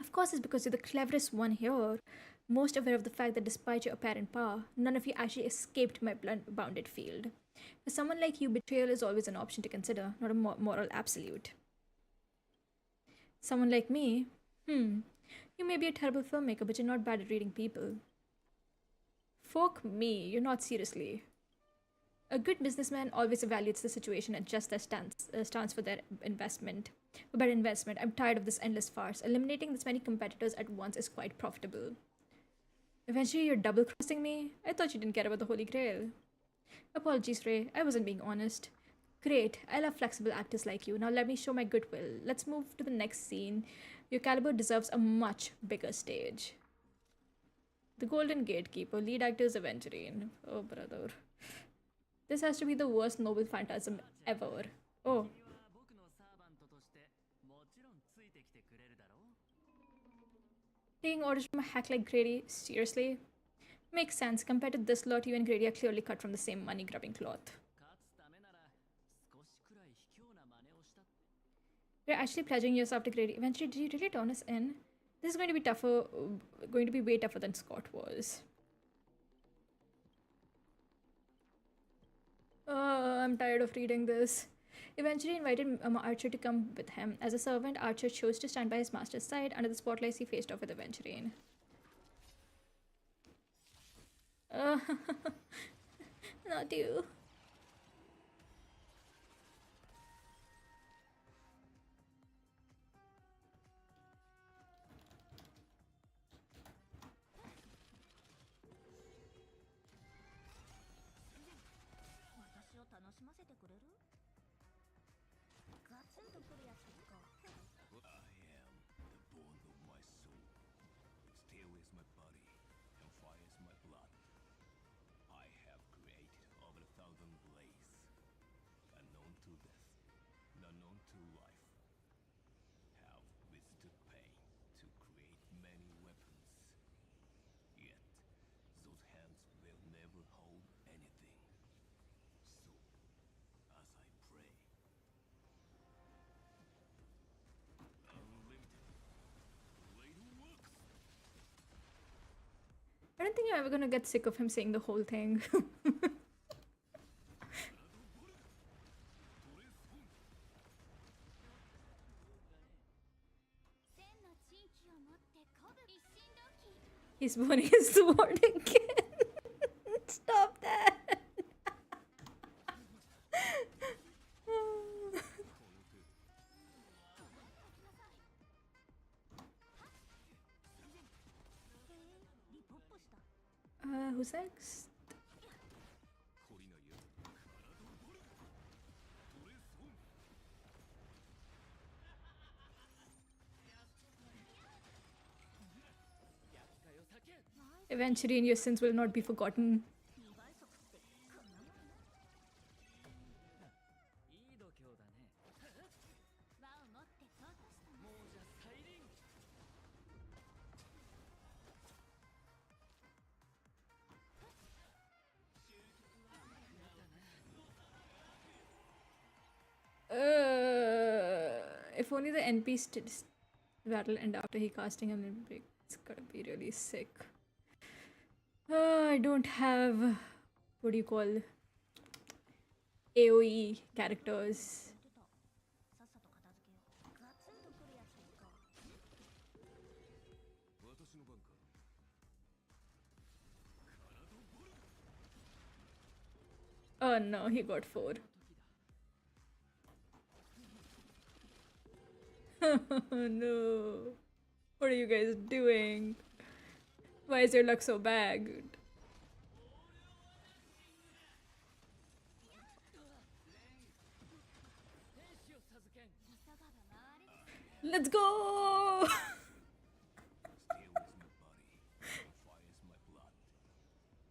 Of course, it's because you're the cleverest one here, most aware of the fact that despite your apparent power, none of you actually escaped my bounded field. For someone like you, betrayal is always an option to consider, not a moral absolute. Someone like me, you may be a terrible filmmaker, but you're not bad at reading people. Fuck me, you're not seriously. A good businessman always evaluates the situation and just their stance for their investment. For better investment, I'm tired of this endless farce. Eliminating this many competitors at once is quite profitable. Eventually, you're double crossing me? I thought you didn't care about the Holy Grail. Apologies, Ray. I wasn't being honest. Great. I love flexible actors like you. Now let me show my goodwill. Let's move to the next scene. Your caliber deserves a much bigger stage. The Golden Gatekeeper, lead actor is Aventurine. Oh, brother. This has to be the worst noble phantasm ever. Oh. Taking orders from a hack like Grady? Seriously? Makes sense. Compared to this lot, you and Grady are clearly cut from the same money-grubbing cloth. You're actually pledging yourself to Grady. Eventually, did you really turn us in? This is going to be tougher, going to be way tougher than Scott was. I'm tired of reading this. Eventually invited Archer to come with him. As a servant, Archer chose to stand by his master's side. Under the spotlights, he faced off with Aventurine. Not you. I don't think I'm ever gonna get sick of him saying the whole thing. He's burning his sword again. Stop that. Who's next? Eventually, your sins will not be forgotten. If only the NP battle end after he casting him in break. It's gotta be really sick. I don't have, what do you call, AoE characters. Oh no, he got 4. No. What are you guys doing? Why is your luck so bad? Let's go!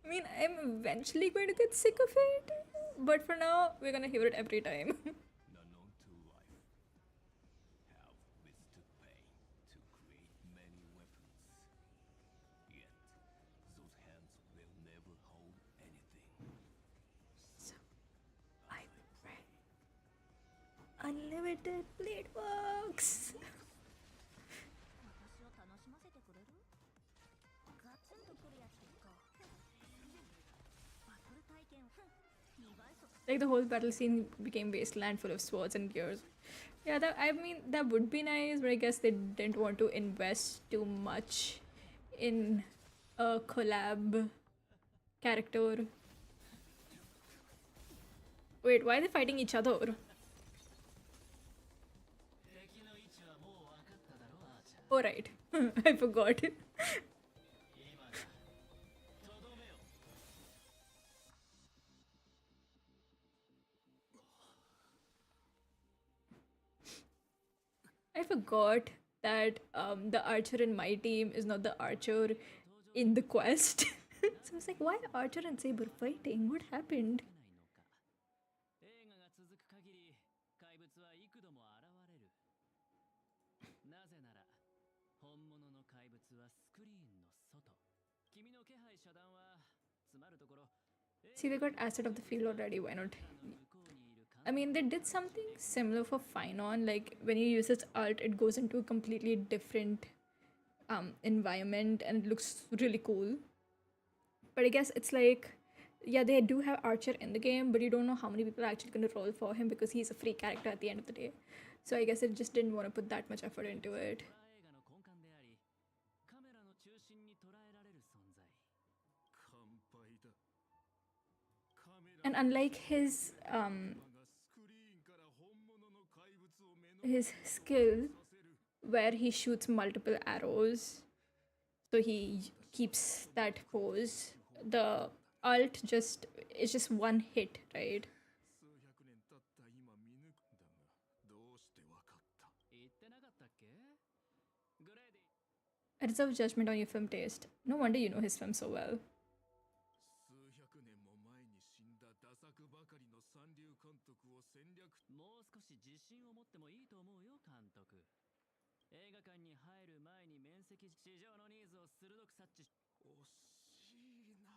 I mean, I'm eventually going to get sick of it. But for now, we're gonna hear it every time. Unlimited blade works. Like the whole battle scene became wasteland full of swords and gears. Yeah, I mean that would be nice, but I guess they didn't want to invest too much in a collab character. Wait, why are they fighting each other? Oh right, I forgot. I forgot that the archer in my team is not the archer in the quest. So I was like, why Archer and Saber fighting? What happened? 映画が続く限り怪物は幾度も現れる。なぜなら本物の怪物はスクリーンの外。君の気配遮断はつまるところ。 See, they got asset of the field already. Why not? I mean, they did something similar for Finon. Like when you use its ult, it goes into a completely different environment and it looks really cool. But I guess it's like, yeah, they do have Archer in the game, but you don't know how many people are actually going to roll for him because he's a free character at the end of the day. So I guess it just didn't want to put that much effort into it. And unlike his skill where he shoots multiple arrows, so he keeps that pose, the ult is just one hit, right? I deserve judgment on your film taste. No wonder you know his film so well. もう少し自信を持ってもいいと思うよ監督。映画館に入る前に面積市場のニーズを鋭く察知し。惜しいな。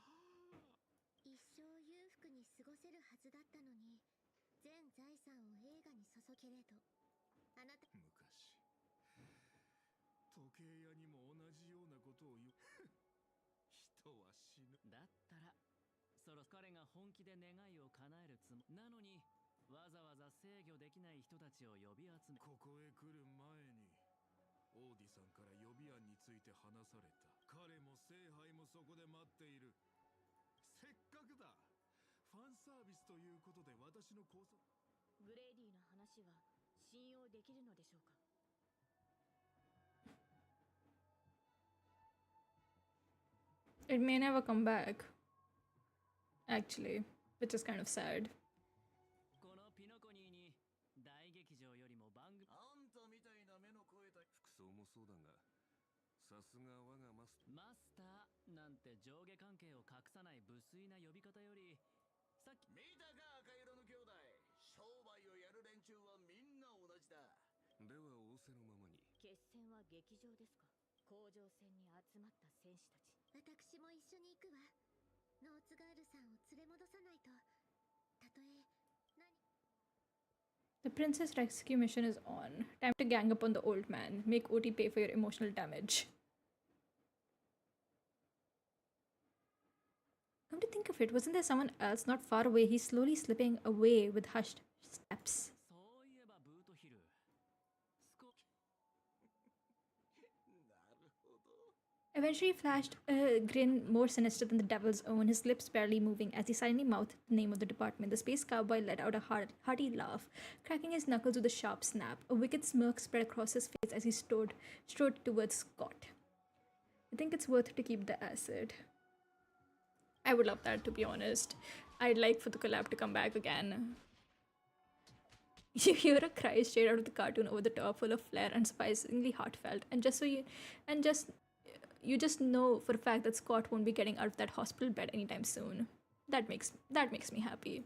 一生裕福に過ごせるはずだったのに、全財産を映画に注けれど、あなた昔時計屋にも同じようなことを言う。人は死ぬ。だったらそろ彼が本気で願いを叶えるつもりなのに。 わざわざ制御できない人たちを呼び集め、ここへ来る前にオーディさんから予備案について話された。彼も聖杯もそこで待っている。せっかくだ。ファンサービスということで私の考察。グレイディの話は信用できるのでしょうか。It may never come back, actually, which is kind of sad. さすが我がマスターなんて上下関係を隠さない無粋な呼び方よりさっき見たか赤色の兄弟商売をやる連中はみんな同じだでは仰せのままに決戦は劇場ですか甲状腺に集まった戦士たち私も一緒に行くわノーツガールさんを連れ戻さないとたとえ何 The princess rescue mission is on. Time to gang up on the old man. Make OT pay for your emotional damage. Come to think of it, wasn't there someone else not far away? He's slowly slipping away with hushed steps. Eventually flashed a grin more sinister than the devil's own, his lips barely moving as he silently mouthed the name of the department. The space cowboy let out a hearty laugh, cracking his knuckles with a sharp snap. A wicked smirk spread across his face as he strode towards Scott. I think it's worth it to keep the acid. I would love that, to be honest. I'd like for the collab to come back again. You hear a cry straight out of the cartoon, over the top, full of flair and surprisingly heartfelt. And you just know for a fact that Scott won't be getting out of that hospital bed anytime soon. That makes me happy.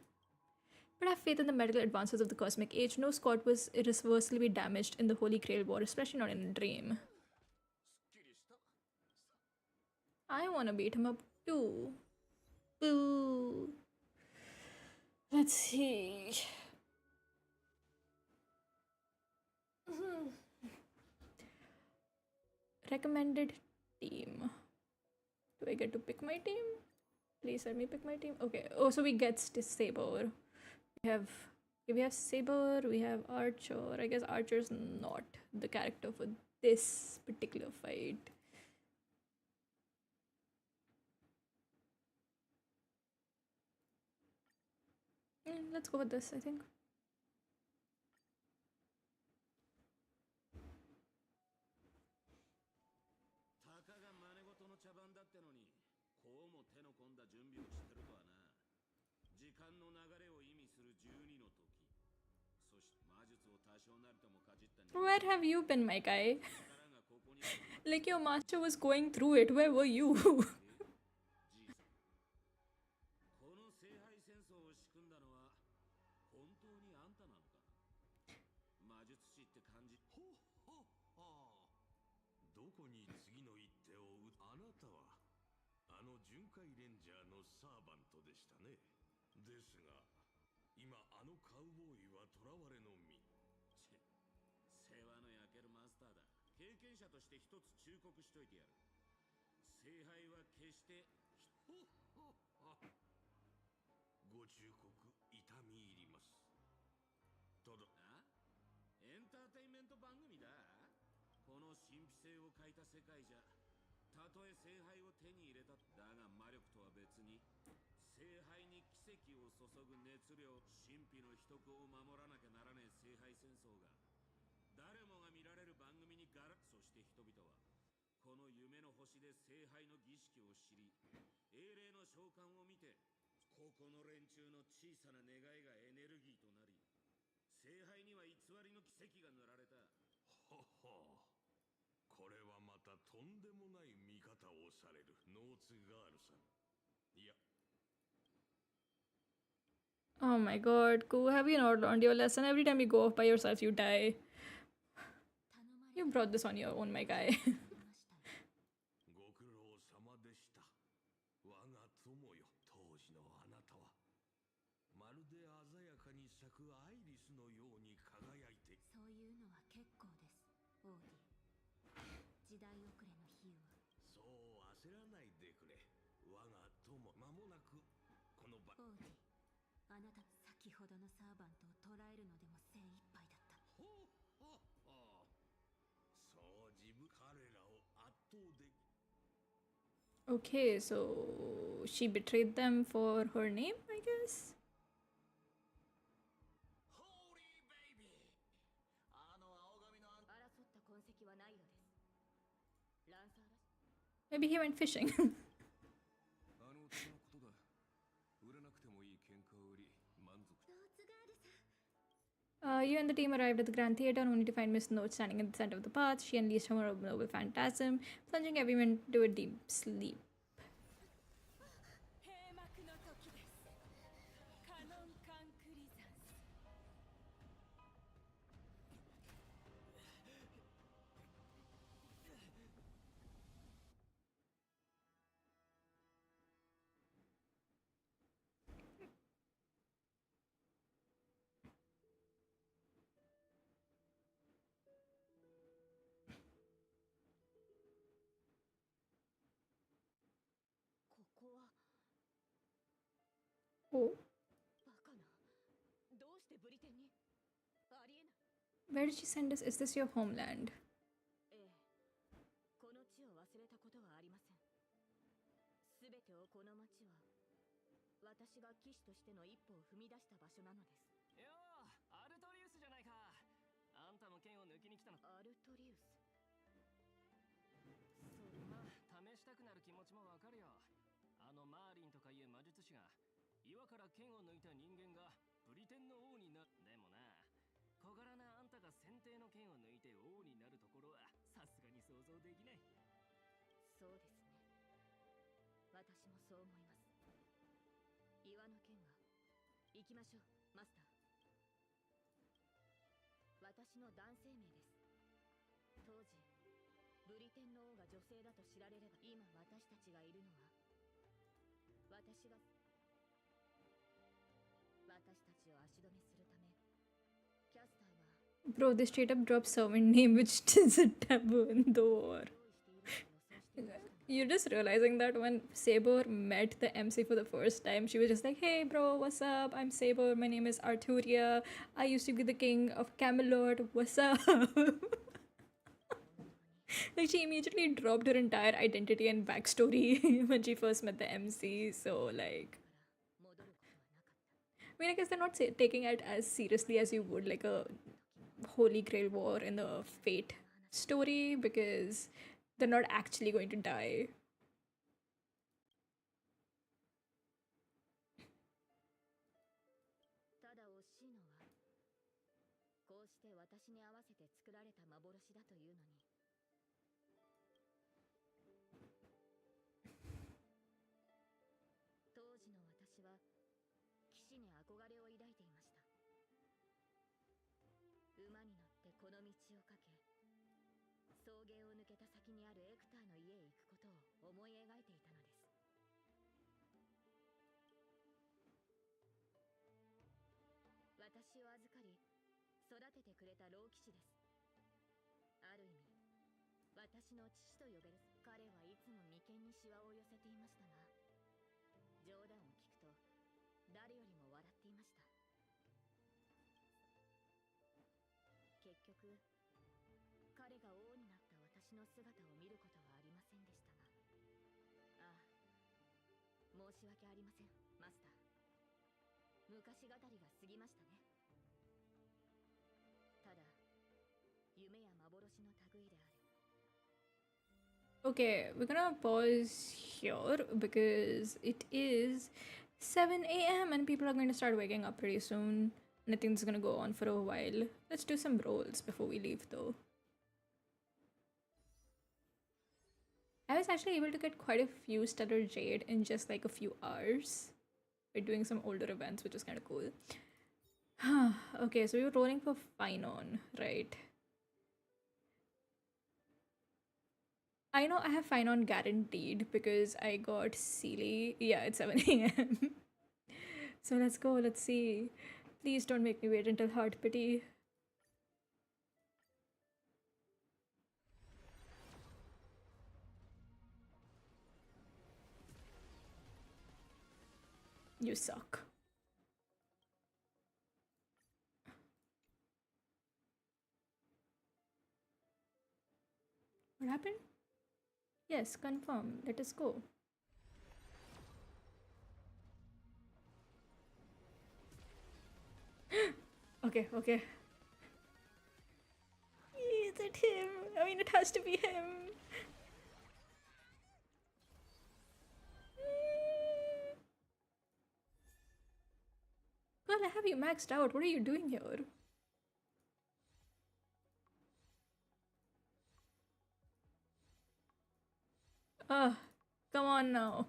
But I have faith in the medical advances of the cosmic age. No Scott was irreversibly damaged in the Holy Grail War, especially not in a dream. I wanna beat him up too. Boo. Let's see. Recommended team. Do I get to pick my team? Please let me pick my team. Okay. Oh, so we get Saber. We have Saber. We have Archer. I guess Archer's not the character for this particular fight. Let's go with this, I think. たかが真似事の茶番だってのに、こうも手の込んだ準備をしてるとはな。時間の流れを意味する12の時。そして魔術を多少なりともかじった人 Where have you been, my guy? 間がここに Like your master was going through it. Where were you? この聖杯戦争を仕組んだのは本当にあんたなのか。魔術師って感じ。ほっほっほ。どこに次の一手をあなたはあの巡回レンジャーのサーバントでしたね。ですが今あのカウボーイは囚われの身。世話の焼けるマスターだ。経験者として一つ忠告しといてやる。聖杯は決してほっほっほ。ご忠告痛み入ります。ただエンターテインメント番組だ。この神秘性を欠いた世界じゃ、たとえ聖杯を手に入れただが魔力とは別に聖杯に奇跡を注ぐ熱量、神秘の秘徳を守らなきゃならねえ聖杯戦争が誰もが見られる番組にそして人々はこの夢の星で聖杯の儀式を知り、英霊の召喚を見て、ここの連中の小さな願いがエネルギーとなり、聖杯には偽りの奇跡が塗られた。ほほ。これはまたとんでもない見方をされるノーツガールさん。いや。Oh my god, Koo, have you not learned your lesson? Every time you go off by yourself, you die. You brought this on your own, my guy. ご苦労様でした。我が友よ、当時のあなたはまるで鮮やかに咲くアイリスのように輝いて。そういうのは結構です、オーディ。時代遅れの比喩は。そう焦らないでくれ。我が友、間もなくこの場。オーディ、あなた先ほどのサーバントを捕らえるのでも精一杯だった。ほほほ。そう自分彼らを圧倒でき。 Okay, so she betrayed them for her name, I guess? Holy baby! あの青髪の争った痕跡はないようです。ランサーらし Maybe he went fishing. あの男のことだ。売れなくてもいい喧嘩を売り満足。 You and the team arrived at the Grand Theatre only to find Miss Note standing in the center of the path. She unleashed her noble phantasm, plunging everyone to a deep sleep. 閉幕の時です。カノンカンクリザンス。ここは Oh, バカな。どうしてブリテンに。ありえない。 where did she send us? Is this your homeland? ええ、この地を忘れたことはありません。すべてをこの町は私が騎士としての一歩を踏み出した場所なのです。よう、アルトリウスじゃないか。あんたも剣を抜きに来たの。アルトリウス。まあ試したくなる気持ちもわかるよ。あのマーリンとかいう魔術師が岩から剣を抜いた人間がブリテンの王になる。でもな、小柄なあんたが先帝の剣を抜いて王になるところはさすがに想像できない。そうですね。私もそう思います。岩の剣が。行きましょう、マスター。私の男性名です。当時ブリテンの王が女性だと知られれば、今私たちがいるのは私たちを足止めするため、キャスターは Bro, they straight up dropped servant name, which is a taboo in the war. 用意しているのをそうしていましたが You're just realizing that when Saber met the MC for the first time, she was just like, "Hey, bro, what's up? I'm Saber. My name is Arturia. I used to be the king of Camelot. What's up?" Like, she immediately dropped her entire identity and backstory when she first met the MC. So, like, I mean, I guess they're not taking it as seriously as you would like a Holy Grail War in the Fate story because they're not actually going to die. ただ惜しいのはこうして私に合わせて作られた幻だというのに当時の私は騎士に憧れを抱いていました。馬に乗ってこの道をかけ草原を抜けた先にあるエクターの家へ行くことを思い描いていたのです。私を預かり育ててくれた老騎士です。ある意味私の父と呼べる。彼はいつも眉間にシワを寄せていましたが冗談を聞くと誰よりも笑っていました。結局彼が王になった私の姿を見ることはありませんでしたが、ああ、申し訳ありません、マスター。昔語りが過ぎましたね。ただ夢や幻の類である。 Okay, we're gonna pause here because it is 7 a.m. and people are going to start waking up pretty soon. And I think it's gonna go on for a while. Let's do some rolls before we leave though. I was actually able to get quite a few Stellar Jade in just like a few hours by doing some older events, which is kind of cool. Okay, so we were rolling for Finon, right? I know I have Finon guaranteed because I got Sealy. Yeah, it's 7 a.m. So let's go, let's see. Please don't make me wait until Heart Pity. You suck. What happened? Yes, confirm. Let us go. Okay, okay. Is it him? I mean, it has to be him. Girl, I have you maxed out. What are you doing here? Come on now.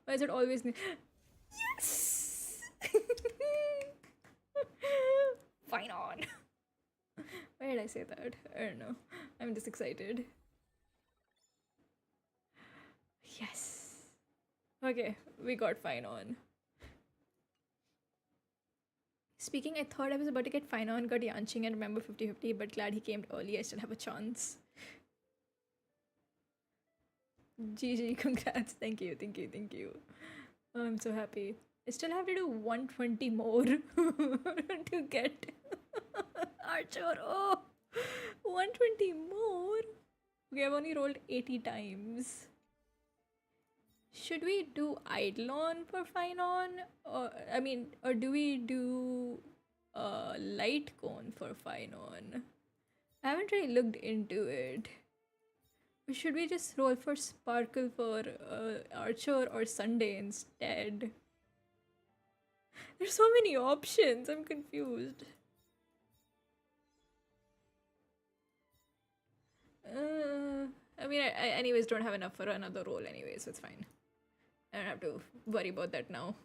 Why is it always me? Yes! Fine on. Why did I say that? I don't know. I'm just excited. Yes. Okay, we got fine on. Speaking, I thought I was about to get fine on, got Yanching and remember 50-50, but glad he came early. I still have a chance. GG, congrats. Thank you, thank you, thank you. Oh, I'm so happy. I still have to do 120 more to get Archer. Oh, 120 more. Okay, I've only rolled 80 times. Should we do Eidolon for Finon? Or, I mean, or do we do Light Cone for Finon? I haven't really looked into it. Should we just roll for Sparkle for Archer or Sunday instead? There's so many options. I'm confused. I mean, I anyways don't have enough for another roll anyway, so it's fine. I don't have to worry about that now.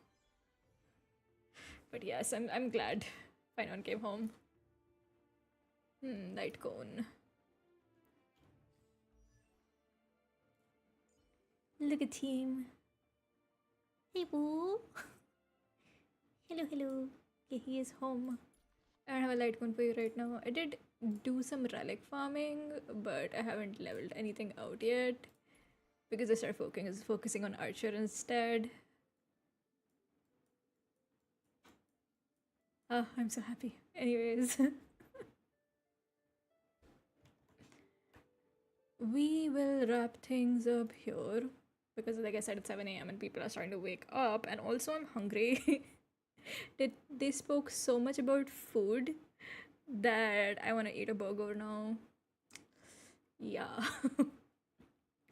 But yes, I'm glad Finon came home. Light Cone. Look at him. Hey, boo. Hello, hello. Okay, he is home. I don't have a light cone for you right now. I did do some relic farming, but I haven't leveled anything out yet because they start focusing on Archer instead. Oh, I'm so happy. Anyways. We will wrap things up here because, like I said, it's 7 a.m. and people are starting to wake up, and also I'm hungry. They spoke so much about food that I want to eat a burger now. Yeah.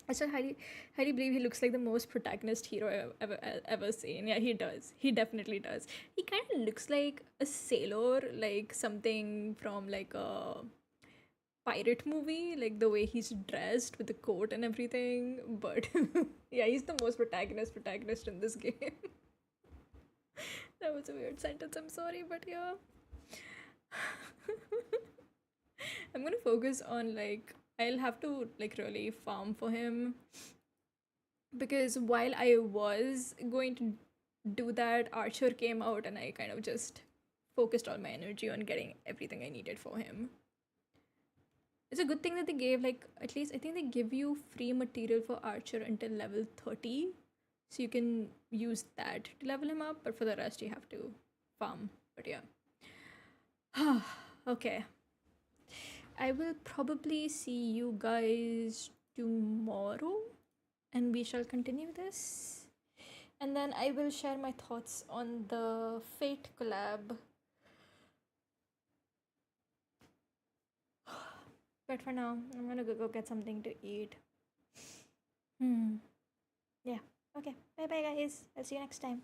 I still highly believe he looks like the most protagonist hero I've ever seen. Yeah, he does. He definitely does. He kind of looks like a sailor, like something from like a pirate movie, like the way he's dressed with the coat and everything. But yeah, he's the most protagonist in this game. That was a weird sentence. I'm sorry, but yeah. I'm gonna focus on like I'll have to like really farm for him, because while I was going to do that, Archer came out and I kind of just focused all my energy on getting everything I needed for him. It's a good thing that they gave, like, at least I think they give you free material for Archer until level 30, so you can use that to level him up, but for the rest you have to farm. But yeah. Okay. I will probably see you guys tomorrow and we shall continue this. And then I will share my thoughts on the Fate collab. But for now, I'm gonna go get something to eat. Yeah. Okay. Bye bye, guys. I'll see you next time.